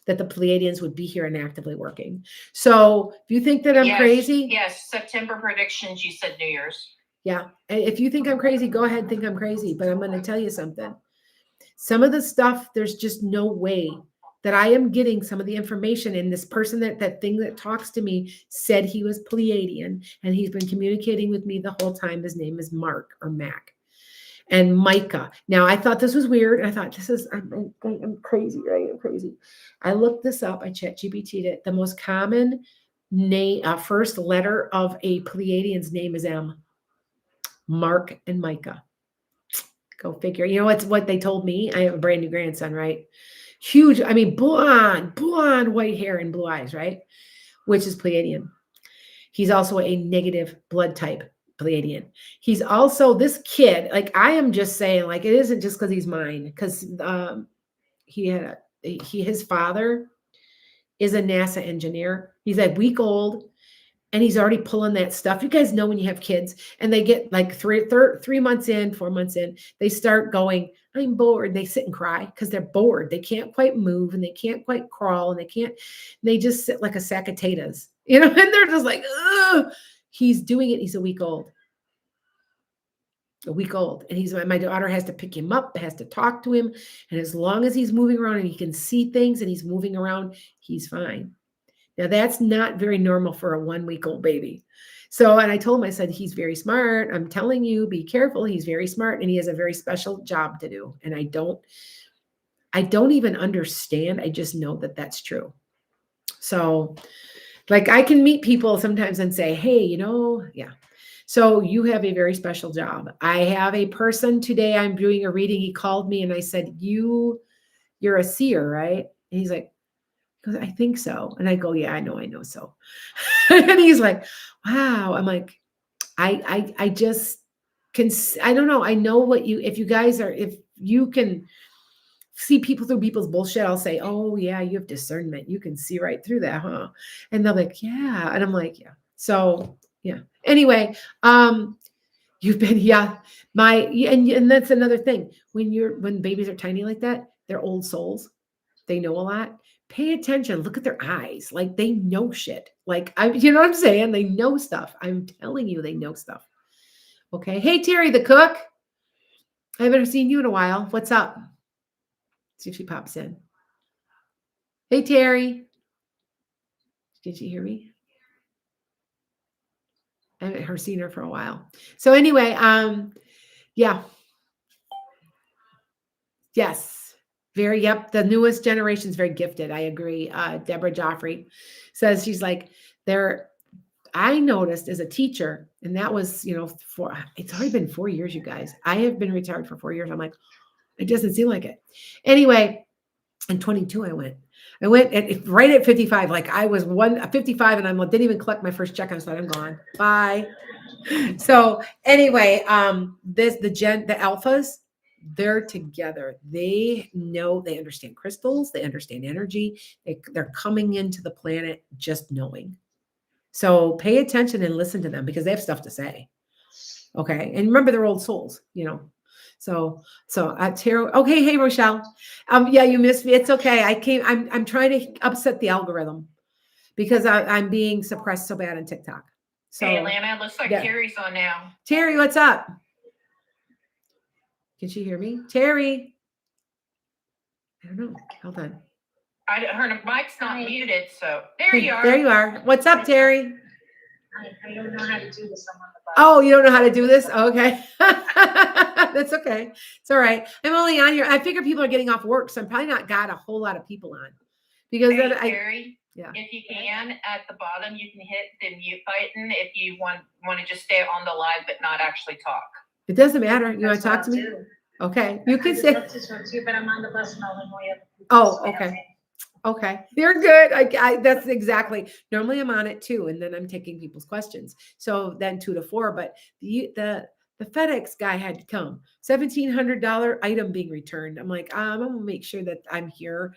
that the Pleiadians would be here and actively working. So if you think that I'm crazy.
Yes. September predictions. You said New Year's.
Yeah. If you think I'm crazy, go ahead and think I'm crazy, but I'm going to tell you something. Some of the stuff, there's just no way that I am getting some of the information. And this person that thing that talks to me said he was Pleiadian, and he's been communicating with me the whole time. His name is Mark or Mac. And Micah. Now I thought this was weird. I thought I'm crazy, right? I'm crazy. I looked this up. I ChatGPT'd it. The most common name, first letter of a Pleiadian's name is M. Mark and Micah. Go figure. You know what they told me? I have a brand new grandson, right? Huge, I mean, blonde white hair and blue eyes, right? Which is Pleiadian. He's also a negative blood type Pleiadian. He's also this kid, like I am just saying, like it isn't just because he's mine, because his father is a NASA engineer. He's a week old. And he's already pulling that stuff. You guys know when you have kids and they get like 3 months in, 4 months in, they start going, I'm bored. They sit and cry because they're bored. They can't quite move and they can't quite crawl and they just sit like a sack of potatoes, and they're just like, ugh. He's doing it. He's a week old. And my daughter has to pick him up, has to talk to him. And as long as he's moving around and he can see things and he's moving around, he's fine. Now, that's not very normal for a 1-week-old baby. So, and I told him, I said, he's very smart. I'm telling you, be careful. He's very smart and he has a very special job to do. And I don't even understand. I just know that that's true. So, like I can meet people sometimes and say, hey, yeah. So you have a very special job. I have a person today, I'm doing a reading. He called me and I said, you're a seer, right? And he's like, I think so. And I go, yeah, I know so. And he's like, wow. I'm like, I just can, I don't know. I know if you can see people through people's bullshit, I'll say, oh yeah, you have discernment. You can see right through that, huh? And they're like, yeah. And I'm like, yeah. So yeah. Anyway, you've been, yeah, and that's another thing. When babies are tiny like that, they're old souls. They know a lot. Pay attention. Look at their eyes. Like they know shit. Like you know what I'm saying? They know stuff. I'm telling you, they know stuff. Okay. Hey, Terry, the cook. I haven't seen you in a while. What's up? See if she pops in. Hey, Terry. Did you hear me? I haven't seen her for a while. So anyway, yeah. Yes. Yep. The newest generation is very gifted. I agree. Deborah Joffrey says she's like, I noticed as a teacher, and that was, it's already been 4 years, you guys. I have been retired for 4 years. I'm like, it doesn't seem like it. Anyway, in 22, I went right at 55. Like I was 55 and I didn't even collect my first check. I was like, I'm gone. Bye. So anyway, the alphas, they're together. They know, they understand crystals. They understand energy. They're coming into the planet just knowing. So pay attention and listen to them because they have stuff to say. Okay. And remember, they're old souls, So Tara, okay. Hey, Rochelle. Yeah, you missed me. It's okay. I'm trying to upset the algorithm because I'm being suppressed so bad on TikTok. So
hey, Atlanta, looks like Terry's on now.
Terry, what's up? Can she hear me? Terry. I don't know. Hold on.
Her mic's not muted, so there you are.
There you are. What's up, Terry?
I don't know how to do this. I'm on the bus.
Oh, you don't know how to do this? Okay. That's okay. It's all right. I'm only on here. I figure people are getting off work, so I'm probably not got a whole lot of people on. Because
Hey,
then
Terry,
yeah.
if you can, at the bottom, you can hit the mute button if you want to just stay on the live but not actually talk.
It doesn't matter. You want
That's
to talk
what
to me?
I'll do.
Okay. You can
I would
say.
love to talk to you, but I'm on the bus and I'll annoy other people.
Oh,
so I
okay.
don't say-
Okay, you're good. That's exactly. Normally I'm on it too, and then I'm taking people's questions. So then 2 to 4, but the FedEx guy had to come. $1,700 item being returned. I'm like, I'm gonna make sure that I'm here.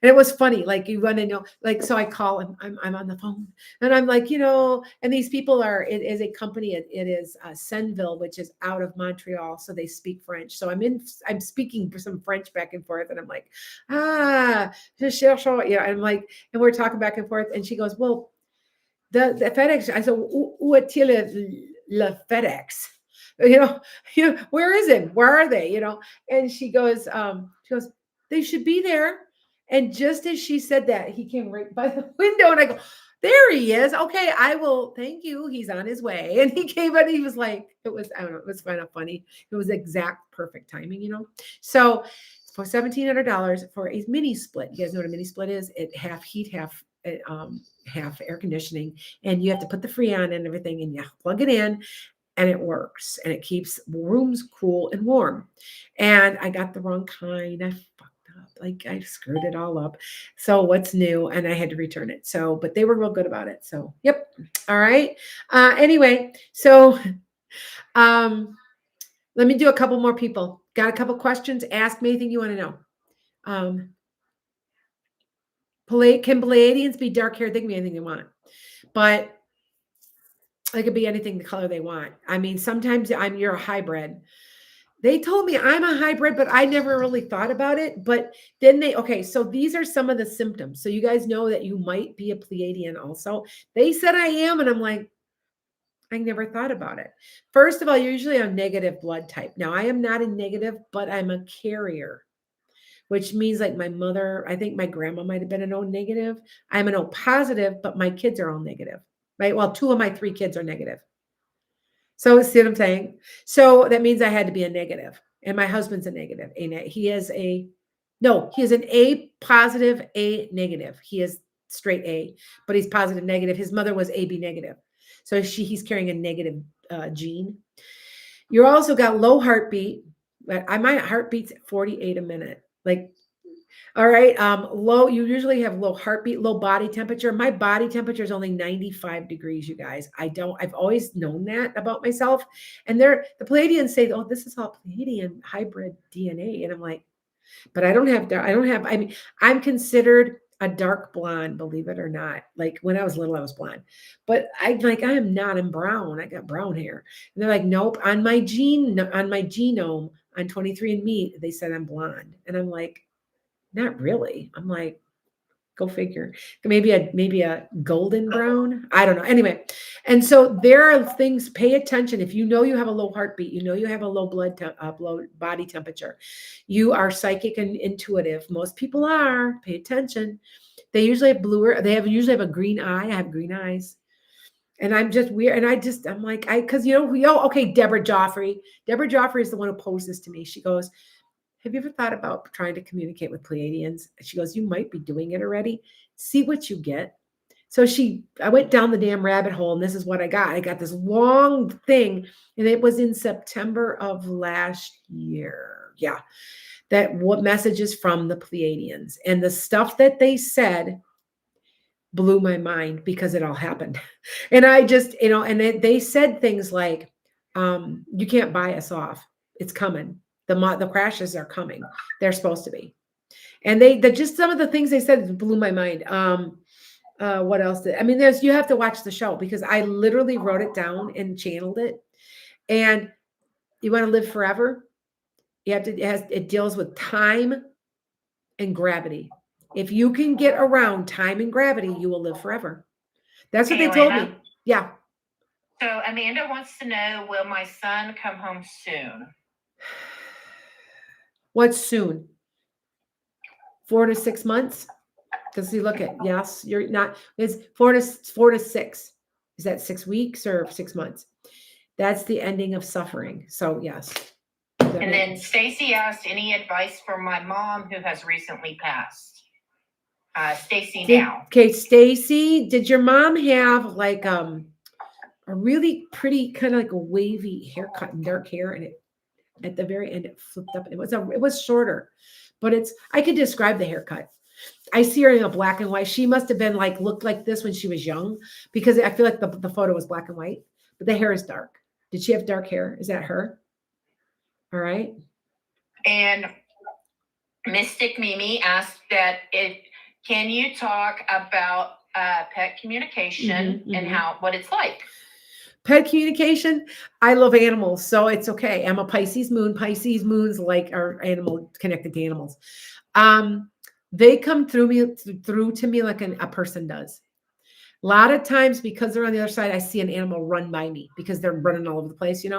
And it was funny. Like you want to know, like so I call him. I'm on the phone, and I'm like, and these people are. It is a company. It is Senville, which is out of Montreal, so they speak French. So I'm speaking some French back and forth, and I'm like, je cherche, I'm like, and we're talking back and forth, and she goes, well, the FedEx. I said, où est-il le FedEx? Where is it? Where are they? And she goes, they should be there. And just as she said that, he came right by the window, and I go, there he is. Okay, I will. Thank you. He's on his way. And he came and he was like, I don't know, it was kind of funny. It was exact perfect timing, So for $1,700 for a mini split. You guys know what a mini split is? It half heat, half air conditioning, and you have to put the Freon and everything, and you plug it in, and it works, and it keeps rooms cool and warm. And I got the wrong kind. I fucked up. Like I screwed it all up. So what's new? And I had to return it. So, but they were real good about it. So, yep. All right. Anyway, so let me do a couple more people. Got a couple questions. Ask me anything you want to know. Can Palladians be dark haired? They can be anything they want, but it could be anything the color they want. I mean, sometimes you're a hybrid. They told me I'm a hybrid, but I never really thought about it. But then so these are some of the symptoms. So you guys know that you might be a Pleiadian also. They said I am, and I'm like, I never thought about it. First of all, you're usually a negative blood type. Now, I am not a negative, but I'm a carrier, which means like my mother, I think my grandma might have been an O negative. I'm an O positive, but my kids are all negative, right? Well, 2 of my 3 kids are negative. So see what I'm saying? So that means I had to be a negative, and my husband's a negative. He is an A positive, A negative. He is straight A, but he's positive negative. His mother was AB negative. So he's carrying a negative gene. You also got low heartbeat. My heartbeat's at 48 a minute. Like, all right. Low, you usually have low heartbeat, low body temperature. My body temperature is only 95 degrees, you guys. I've always known that about myself. And the Pleiadians say, oh, this is all Pleiadian hybrid DNA. And I'm like, but I mean, I'm considered a dark blonde, believe it or not. Like when I was little, I was blonde, but I am not in brown. I got brown hair. And they're like, nope, on my genome, on 23andMe, they said I'm blonde. And I'm like, not really. I'm like, go figure. Maybe a golden brown. I don't know. Anyway, and so there are things. Pay attention. If you know you have a low heartbeat, you know you have a low low body temperature. You are psychic and intuitive. Most people are. Pay attention. They usually have bluer. Usually have a green eye. I have green eyes. And I'm just weird. And I'm like, because okay, Deborah Joffrey. Deborah Joffrey is the one who posed this to me. She goes, have you ever thought about trying to communicate with Pleiadians? She goes, you might be doing it already. See what you get. So I went down the damn rabbit hole, and this is what I got. I got this long thing, and it was in September of last year. Yeah. What messages from the Pleiadians, and the stuff that they said blew my mind because it all happened. And I just, and they said things like, you can't buy us off. It's coming. The crashes are coming. They're supposed to be. And just some of the things they said blew my mind. What else? You have to watch the show because I literally wrote it down and channeled it. And you want to live forever? It deals with time and gravity. If you can get around time and gravity, you will live forever. That's what they told me. Yeah.
So Amanda wants to know, will my son come home soon?
What's soon? 4 to 6 months. Because you look at, yes, you're not, it's 4 to 6. Is that 6 weeks or 6 months? That's the ending of suffering. So yes.
And then Stacy asked, any advice for my mom who has recently passed? Stacy now.
Okay, Stacy, did your mom have like a really pretty kind of like a wavy haircut and dark hair, and it at the very end it flipped up. It was shorter, but I could describe the haircut. I see her in a black and white. She must have been like looked like this when she was young, because I feel like the photo was black and white, but the hair is dark. Did she have dark hair? Is that her? All right.
And Mystic Mimi asked that can you talk about pet communication and what it's like?
Pet communication. I love animals, so it's okay. I'm a Pisces moon. Pisces moons like are animal connected to animals. They come through to me like a person does. A lot of times, because they're on the other side, I see an animal run by me because they're running all over the place, and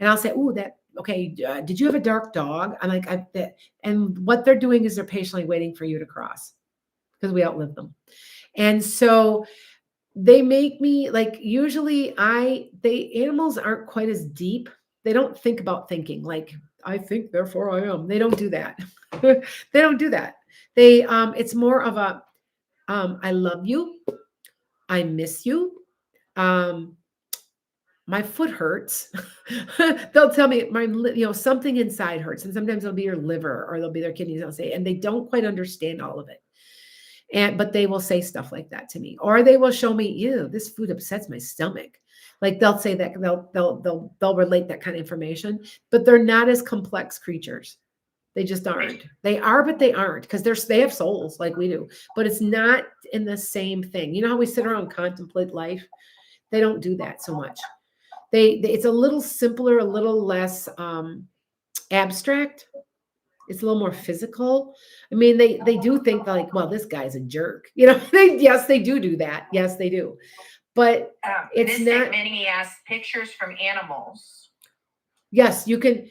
I'll say, "Oh, okay. Did you have a dark dog?" I'm like, and what they're doing is they're patiently waiting for you to cross, because we outlive them. And so they make me like, usually animals aren't quite as deep. They don't think about thinking like, I think, therefore I am. They don't do that. They don't do that. It's more of a, I love you. I miss you. My foot hurts. They'll tell me something inside hurts. And sometimes it'll be your liver or they'll be their kidneys. I'll say, and they don't quite understand all of it. But they will say stuff like that to me, or they will show me, ew, this food upsets my stomach. Like they'll say that they'll relate that kind of information, but they're not as complex creatures. They just aren't. They are, but they aren't, because they have souls like we do, but it's not in the same thing. You know how we sit around and contemplate life? They don't do that so much. It's a little simpler, a little less abstract. It's a little more physical. I mean, they do think like, well, this guy's a jerk. Yes, they do that. Yes, they do. But it's not.
Many asked pictures from animals.
Yes, you can.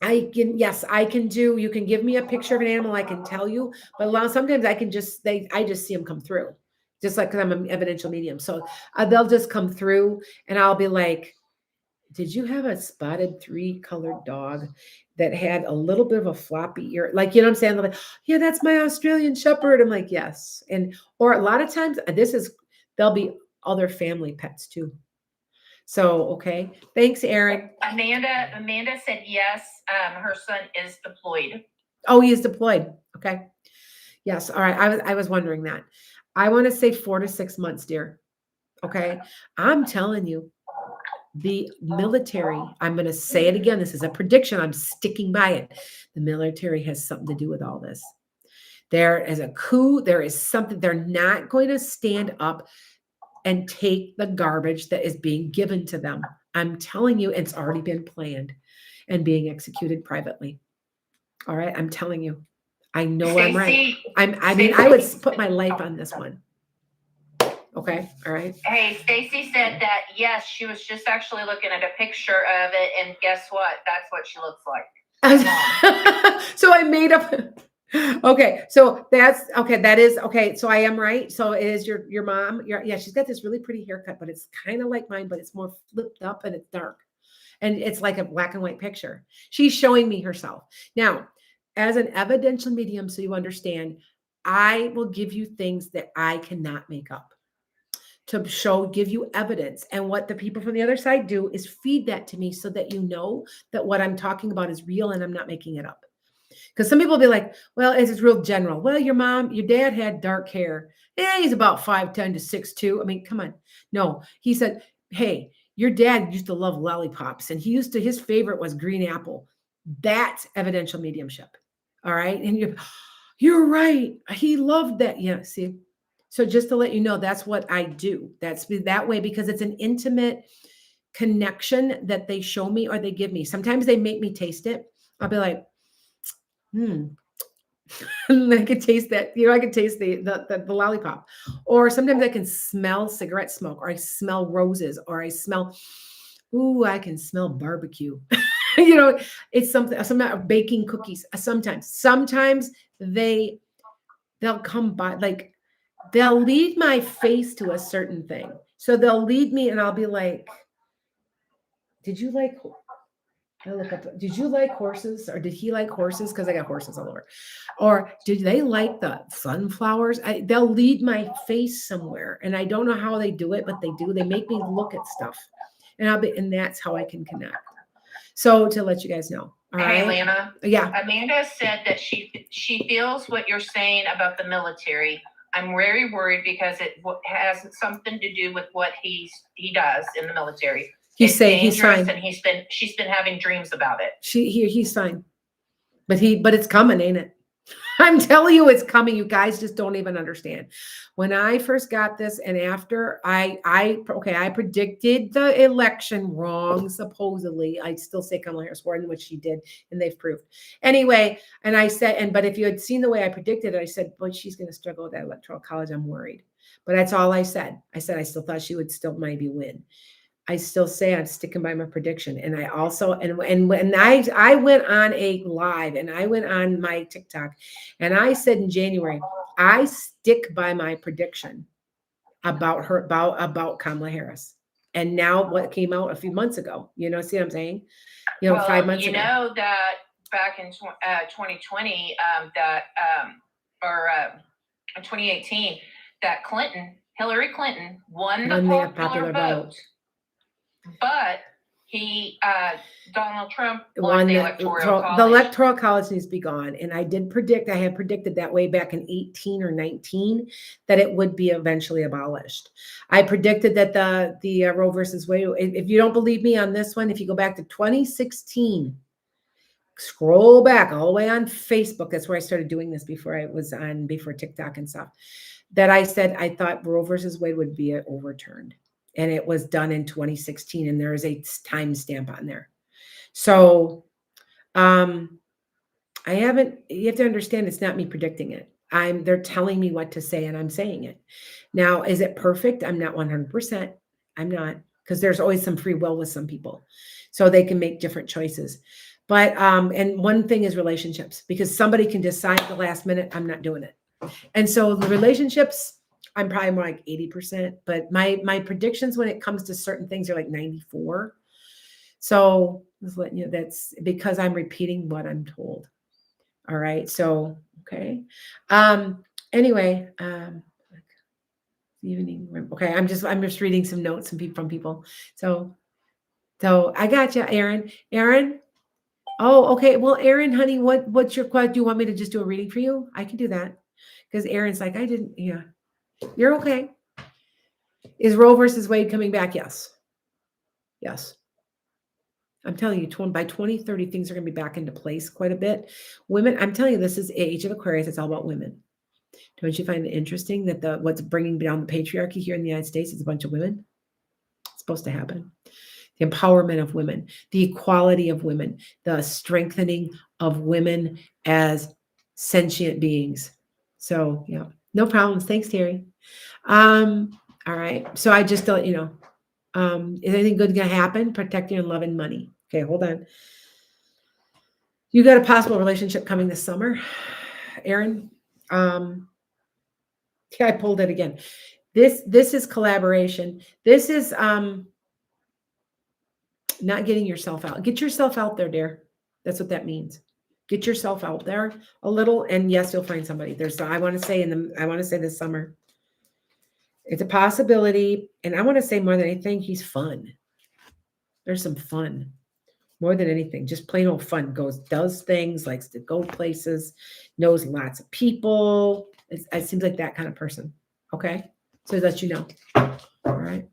Yes, I can do. You can give me a picture of an animal. I can tell you, but sometimes I can I just see them come through, just like, because I'm an evidential medium. So they'll just come through, and I'll be like, did you have a spotted 3-colored dog that had a little bit of a floppy ear? Like, you know what I'm saying? They're like, yeah, that's my Australian Shepherd. I'm like, yes. Or a lot of times they'll be other family pets too. So, okay. Thanks, Aaron.
Amanda said, yes, her son is deployed.
Oh, he is deployed. Okay. Yes. All right. I was wondering that. I want to say 4 to 6 months, dear. Okay. I'm telling you, the military, I'm going to say it again. This is a prediction. I'm sticking by it. The military has something to do with all this. There is a coup. There is something. They're not going to stand up and take the garbage that is being given to them. I'm telling you, it's already been planned and being executed privately. All right. I'm telling you. I know Stacey, I'm right. I would put my life on this one. Okay. All right.
Hey, Stacy said that, yes, she was just actually looking at a picture of it. And guess what? That's what she looks like.
So I made up. Okay. So that's okay. That is okay. So I am right. So it is your mom. Yeah. She's got this really pretty haircut, but it's kind of like mine, but it's more flipped up and it's dark. And it's like a black and white picture. She's showing me herself. Now, as an evidential medium, so you understand, I will give you things that I cannot make up to give you evidence. And what the people from the other side do is feed that to me so that you know that what I'm talking about is real and I'm not making it up. Because some people will be like, well, it's real general. Well, your dad had dark hair. Yeah, he's about 5'10" to 6'2". I mean, come on. No, he said, hey, your dad used to love lollipops and his favorite was green apple. That's evidential mediumship. All right. And you're right. He loved that. Yeah. See? So just to let you know, that's what I do. That's that way because it's an intimate connection that they show me or they give me. Sometimes they make me taste it. I'll be like, and I can taste that. I can taste the lollipop. Or sometimes I can smell cigarette smoke, or I smell roses, or I smell, I can smell barbecue. It's something baking cookies. Sometimes they they'll come by, like, they'll lead my face to a certain thing. So they'll lead me and I'll be like, did you like, I look up, did you like horses? Or did he like horses? Because I got horses all over. Or did they like the sunflowers? They'll lead my face somewhere. And I don't know how they do it, but they do. They make me look at stuff. And that's how I can connect. So to let you guys know. All
Hey,
right.
Lana.
Yeah.
Amanda said that she feels what you're saying about the military. I'm very worried because it has something to do with what he does in the military.
He's saying he's fine.
And she's been having dreams about it.
He's fine. But it's coming, ain't it? I'm telling you, it's coming. You guys just don't even understand. When I first got this, and after I predicted the election wrong, supposedly. I still say Kamala Harris won, which she did, and they've proved. Anyway, and I said, but if you had seen the way I predicted it, I said, boy, she's going to struggle with that electoral college. I'm worried. But that's all I said. I said I still thought she would still maybe win. I still say I'm sticking by my prediction. And I also, and when I went on a live and I went on my TikTok and I said in January, I stick by my prediction about her, about Kamala Harris. And now what came out a few months ago, see what I'm saying? 5 months ago.
You know that back in 2020, or 2018, that Hillary Clinton won the popular vote. But Donald Trump won the electoral college.
The electoral college needs to be gone. And I had predicted that way back in 18 or 19 that it would be eventually abolished. I predicted that the Roe versus Wade, if you don't believe me on this one, if you go back to 2016, scroll back all the way on Facebook. That's where I started doing this before TikTok and stuff. That I said, I thought Roe versus Wade would be overturned. And it was done in 2016, and there is a timestamp on there. So you have to understand it's not me predicting it. They're telling me what to say, and I'm saying it. Now, is it perfect? I'm not 100%. I'm not, because there's always some free will with some people. So they can make different choices. But, and one thing is relationships, because somebody can decide at the last minute, I'm not doing it. And so the relationships, I'm probably more like 80%, but my predictions when it comes to certain things are like 94. So just letting you, that's because I'm repeating what I'm told. All right. So, okay. Anyway, evening room. Okay. I'm just reading some notes from people. So I got you, Aaron. Aaron. Oh, okay. Well, Aaron, honey, what's your question? Do you want me to just do a reading for you? I can do that. Because Aaron's like, yeah. You're okay. Is Roe versus Wade coming back? Yes. Yes. I'm telling you, by 2030, things are going to be back into place quite a bit. Women, I'm telling you, this is Age of Aquarius. It's all about women. Don't you find it interesting that what's bringing down the patriarchy here in the United States is a bunch of women? It's supposed to happen. The empowerment of women, the equality of women, the strengthening of women as sentient beings. So, yeah, no problems. Thanks, Terry. All right. So I just don't, is anything good going to happen? Protecting your love and money. Okay, hold on. You got a possible relationship coming this summer, Aaron. Yeah, I pulled it again. This is collaboration. This is not getting yourself out. Get yourself out there, dear. That's what that means. Get yourself out there a little, and yes, you'll find somebody. I want to say this summer. It's a possibility, and I want to say more than anything, he's fun. There's some fun. More than anything, just plain old fun. Does things, likes to go places, knows lots of people. It seems like that kind of person. Okay? So that you know. All right.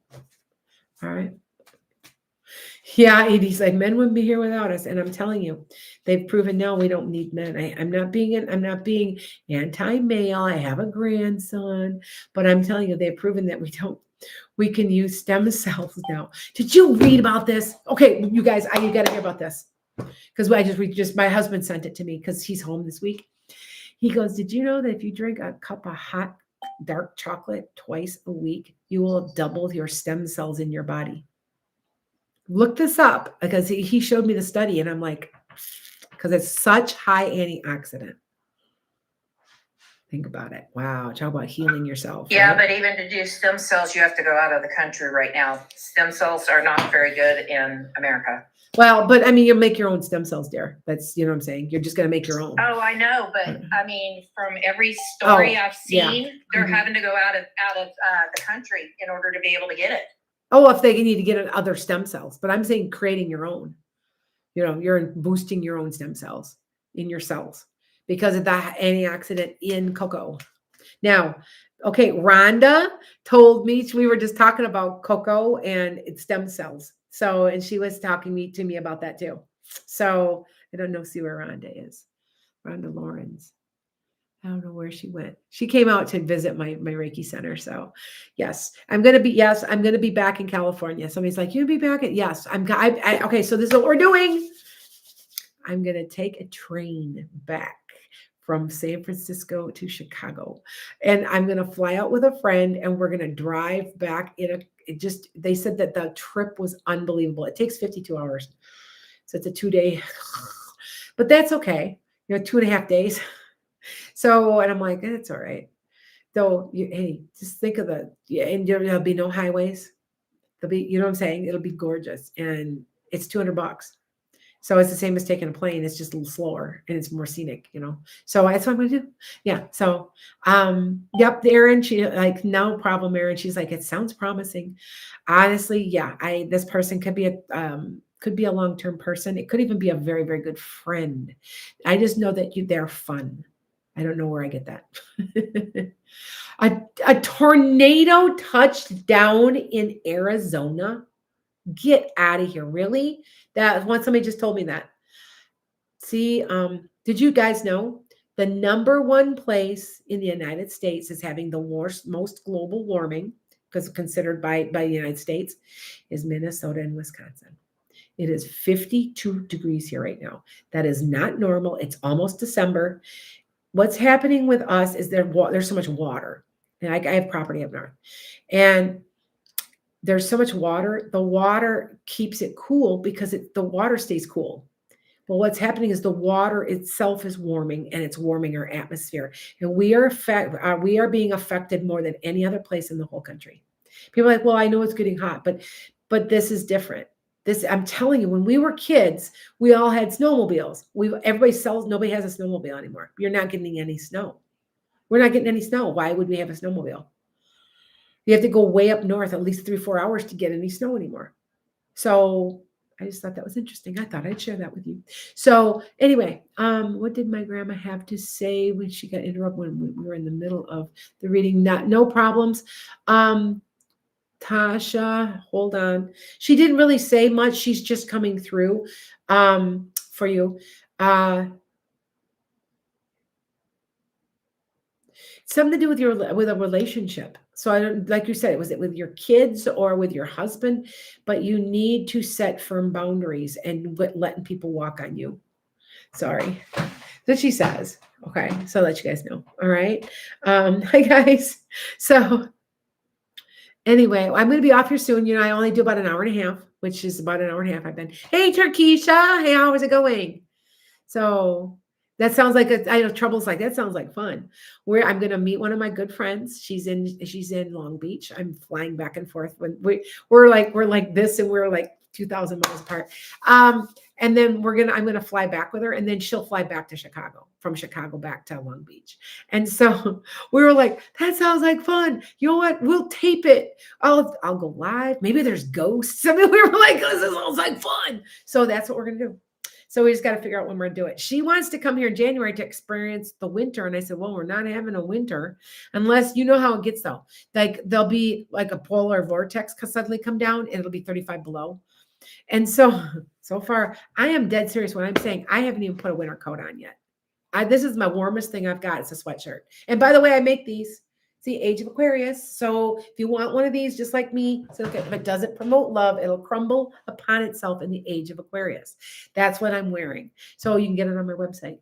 Yeah, he's like, men wouldn't be here without us. And I'm telling you, they've proven no, we don't need men. I'm not being anti-male. I have a grandson, but I'm telling you, they've proven that we can use stem cells now. Did you read about this? Okay, you guys, you got to hear about this. Because my husband sent it to me because he's home this week. He goes, did you know that if you drink a cup of hot, dark chocolate twice a week, you will have doubled your stem cells in your body? Look this up, because he showed me the study, and I'm like, because it's such high antioxidant. Think about it. Wow. Talk about healing yourself.
Yeah,
right?
but even to do stem cells, you have to go out of the country right now. Stem cells are not very good in America.
Well, but I mean, you make your own stem cells, dear. That's, you know what I'm saying? You're just going to make your own.
Oh, I know, but I mean, from every story I've seen, they're having to go out of the country in order to be able to get it.
Oh, if they need to get other stem cells, but I'm saying creating your own. You know, you're boosting your own stem cells in your cells because of that antioxidant in cocoa. Now, okay, Rhonda told me, we were just talking about cocoa and its stem cells. So, and she was talking to me about that too. So I don't know, see where Rhonda is. Rhonda Lawrence. I don't know where she went. She came out to visit my Reiki center. So yes, I'm going to be back in California. Somebody's like, you'll be back at, yes, okay. So this is what we're doing. I'm going to take a train back from San Francisco to Chicago. And I'm going to fly out with a friend and we're going to drive back they said that the trip was unbelievable. It takes 52 hours. So it's a 2-day, but that's okay. 2.5 days. So, and I'm like, it's all right. So hey, just think of and there'll be no highways. There'll be, you know what I'm saying? It'll be gorgeous. And it's $200. So it's the same as taking a plane. It's just a little slower and it's more scenic, So that's what I'm going to do. Yeah. So, yep. Erin, she like, no problem, Erin. She's like, it sounds promising. Honestly. Yeah. This person could be a long-term person. It could even be a very, very good friend. I just know that they're fun. I don't know where I get that. A tornado touched down in Arizona. Get out of here. Really? Somebody just told me that. See, did you guys know the number one place in the United States is having the most global warming, because considered by the United States, is Minnesota and Wisconsin. It is 52 degrees here right now. That is not normal. It's almost December. What's happening with us is there's so much water. And I have property up north. And there's so much water. The water keeps it cool because the water stays cool. But what's happening is the water itself is warming and it's warming our atmosphere. And we are being affected more than any other place in the whole country. People are like, well, I know it's getting hot, but this is different. I'm telling you, when we were kids, we all had snowmobiles. Nobody has a snowmobile anymore. You're not getting any snow. We're not getting any snow. Why would we have a snowmobile? You have to go way up north, at least 3-4 hours to get any snow anymore. So I just thought that was interesting. I thought I'd share that with you. So anyway, what did my grandma have to say when she got interrupted when we were in the middle of the reading? No problems. Tasha, hold on. She didn't really say much. She's just coming through for you. Something to do with a relationship. So I don't, like you said, was it with your kids or with your husband? But you need to set firm boundaries and letting people walk on you. Sorry. That's what she says. Okay. So I'll let you guys know. All right. Hi guys. So anyway, I'm going to be off here soon. I only do about an hour and a half, which is about an hour and a half I've been. Hey, Turkisha. Hey, how is it going? So that sounds like I know Trouble's like, that sounds like fun. I'm going to meet one of my good friends. She's in Long Beach. I'm flying back and forth when we're like this and we're like 2,000 miles apart. And then I'm going to fly back with her and then she'll fly back to Chicago, from Chicago back to Long Beach. And so we were like, that sounds like fun. You know what? We'll tape it. I'll go live. Maybe there's ghosts. I mean, we were like, this sounds like fun. So that's what we're going to do. So we just got to figure out when we're going to do it. She wants to come here in January to experience the winter. And I said, well, we're not having a winter unless you know how it gets though. Like there'll be like a polar vortex suddenly come down and it'll be 35 below. And so far I am dead serious when I'm saying I haven't even put a winter coat on yet. This is my warmest thing I've got. It's a sweatshirt. And by the way, I make these. See, Age of Aquarius. So if you want one of these, just like me, so if it doesn't promote love, it'll crumble upon itself in the Age of Aquarius. That's what I'm wearing. So you can get it on my website.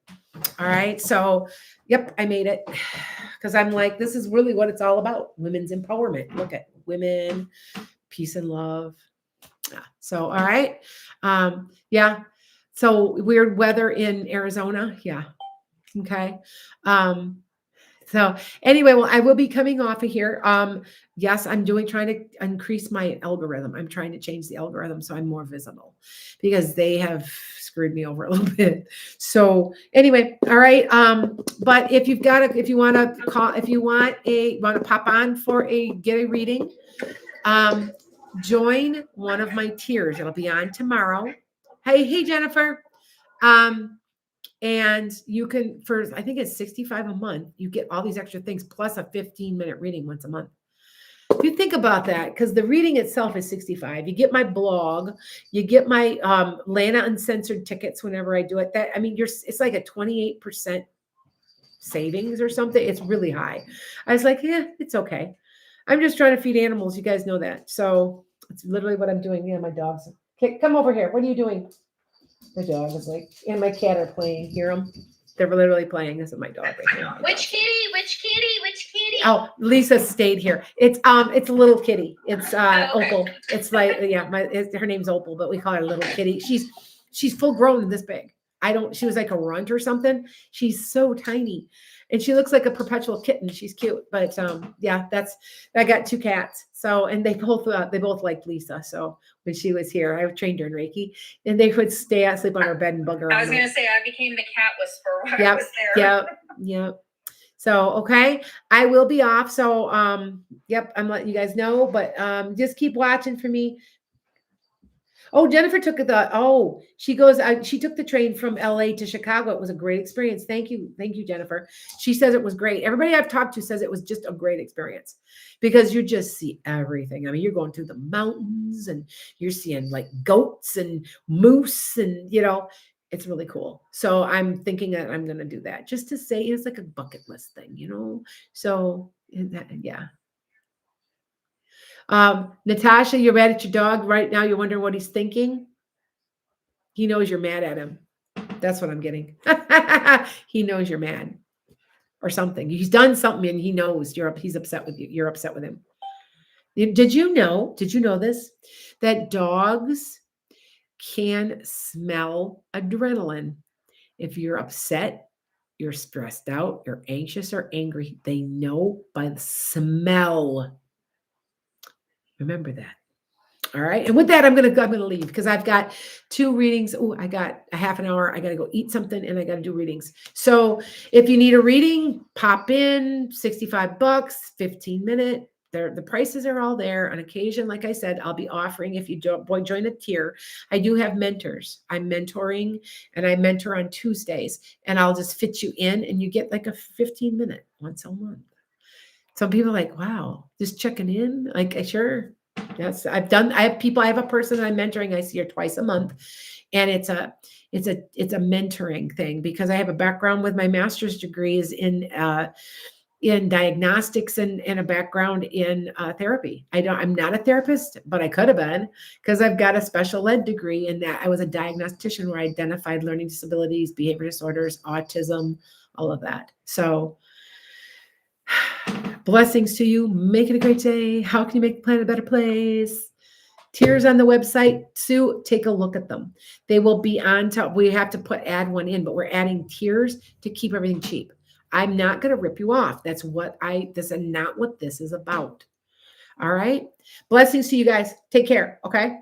All right. So, yep, I made it because I'm like, this is really what it's all about. Women's empowerment. Look at women, peace and love. Yeah. So, all right. Yeah. So weird weather in Arizona. Yeah. Okay. So anyway, well, I will be coming off of here. Yes, I'm trying to increase my algorithm. I'm trying to change the algorithm so I'm more visible because they have screwed me over a little bit. So anyway, all right. But if you want to pop on for get a reading, join one of my tiers. It'll be on tomorrow. Hey, Jennifer. And you can, I think it's $65 a month, you get all these extra things plus a 15-minute reading once a month. If you think about that, because the reading itself is $65, you get my blog, you get my Lana Uncensored tickets whenever I do it. It's like a 28% savings or something. It's really high. I was like, yeah, it's okay. I'm just trying to feed animals. You guys know that. So it's literally what I'm doing. Yeah, my dog's, okay, come over here. What are you doing? The dog is like, and my cat are playing. Hear them? They're literally playing. This is my dog right here.
Which kitty? Which kitty? Which kitty?
Oh, Lisa stayed here. It's a little kitty. It's
okay.
Opal. It's like, yeah, her name's Opal, but we call her little kitty. She's full grown and this big. She was like a runt or something. She's so tiny. And she looks like a perpetual kitten. She's cute. But yeah, I got 2 cats. So, and they both liked Lisa. So when she was here, I trained her in Reiki, and they would sleep on her bed and bug her.
I was going to say, I became the cat whisperer when I was there.
Yep. So, okay, I will be off. So, yep, I'm letting you guys know, but just keep watching for me. Oh, Jennifer took she took the train from LA to Chicago. It was a great experience. Thank you, Jennifer. She says it was great. Everybody I've talked to says it was just a great experience because you just see everything. I mean, you're going through the mountains and you're seeing like goats and moose and, it's really cool. So I'm thinking that I'm going to do that just to say it's like a bucket list thing, So yeah. Natasha, you're mad at your dog right now. You're wondering what he's thinking. He knows you're mad at him. That's what I'm getting. He knows you're mad or something. He's done something and he knows he's upset with you. You're upset with him. Did you know this? That dogs can smell adrenaline. If you're upset, you're stressed out, you're anxious or angry, they know by the smell. Remember that. All right. And with that, I'm going to leave because I've got 2 readings. Oh, I got a half an hour. I got to go eat something and I got to do readings. So if you need a reading, pop in, $65, 15-minute. The prices are all there. On occasion, like I said, I'll be offering, if you join a tier, I do have mentors. I'm mentoring and I mentor on Tuesdays, and I'll just fit you in and you get like a 15-minute once a month. Some people are like, wow, just checking in. Like, sure. Yes. I have a person that I'm mentoring. I see her twice a month. And it's a mentoring thing because I have a background with my master's degree is in diagnostics and a background in therapy. I'm not a therapist, but I could have been because I've got a special ed degree in that. I was a diagnostician where I identified learning disabilities, behavior disorders, autism, all of that. So blessings to you. Make it a great day. How can you make the planet a better place? Tiers on the website, Sue, take a look at them. They will be on top. We have to add one in, but we're adding tiers to keep everything cheap. I'm not going to rip you off. This is not what this is about. All right. Blessings to you guys. Take care. Okay.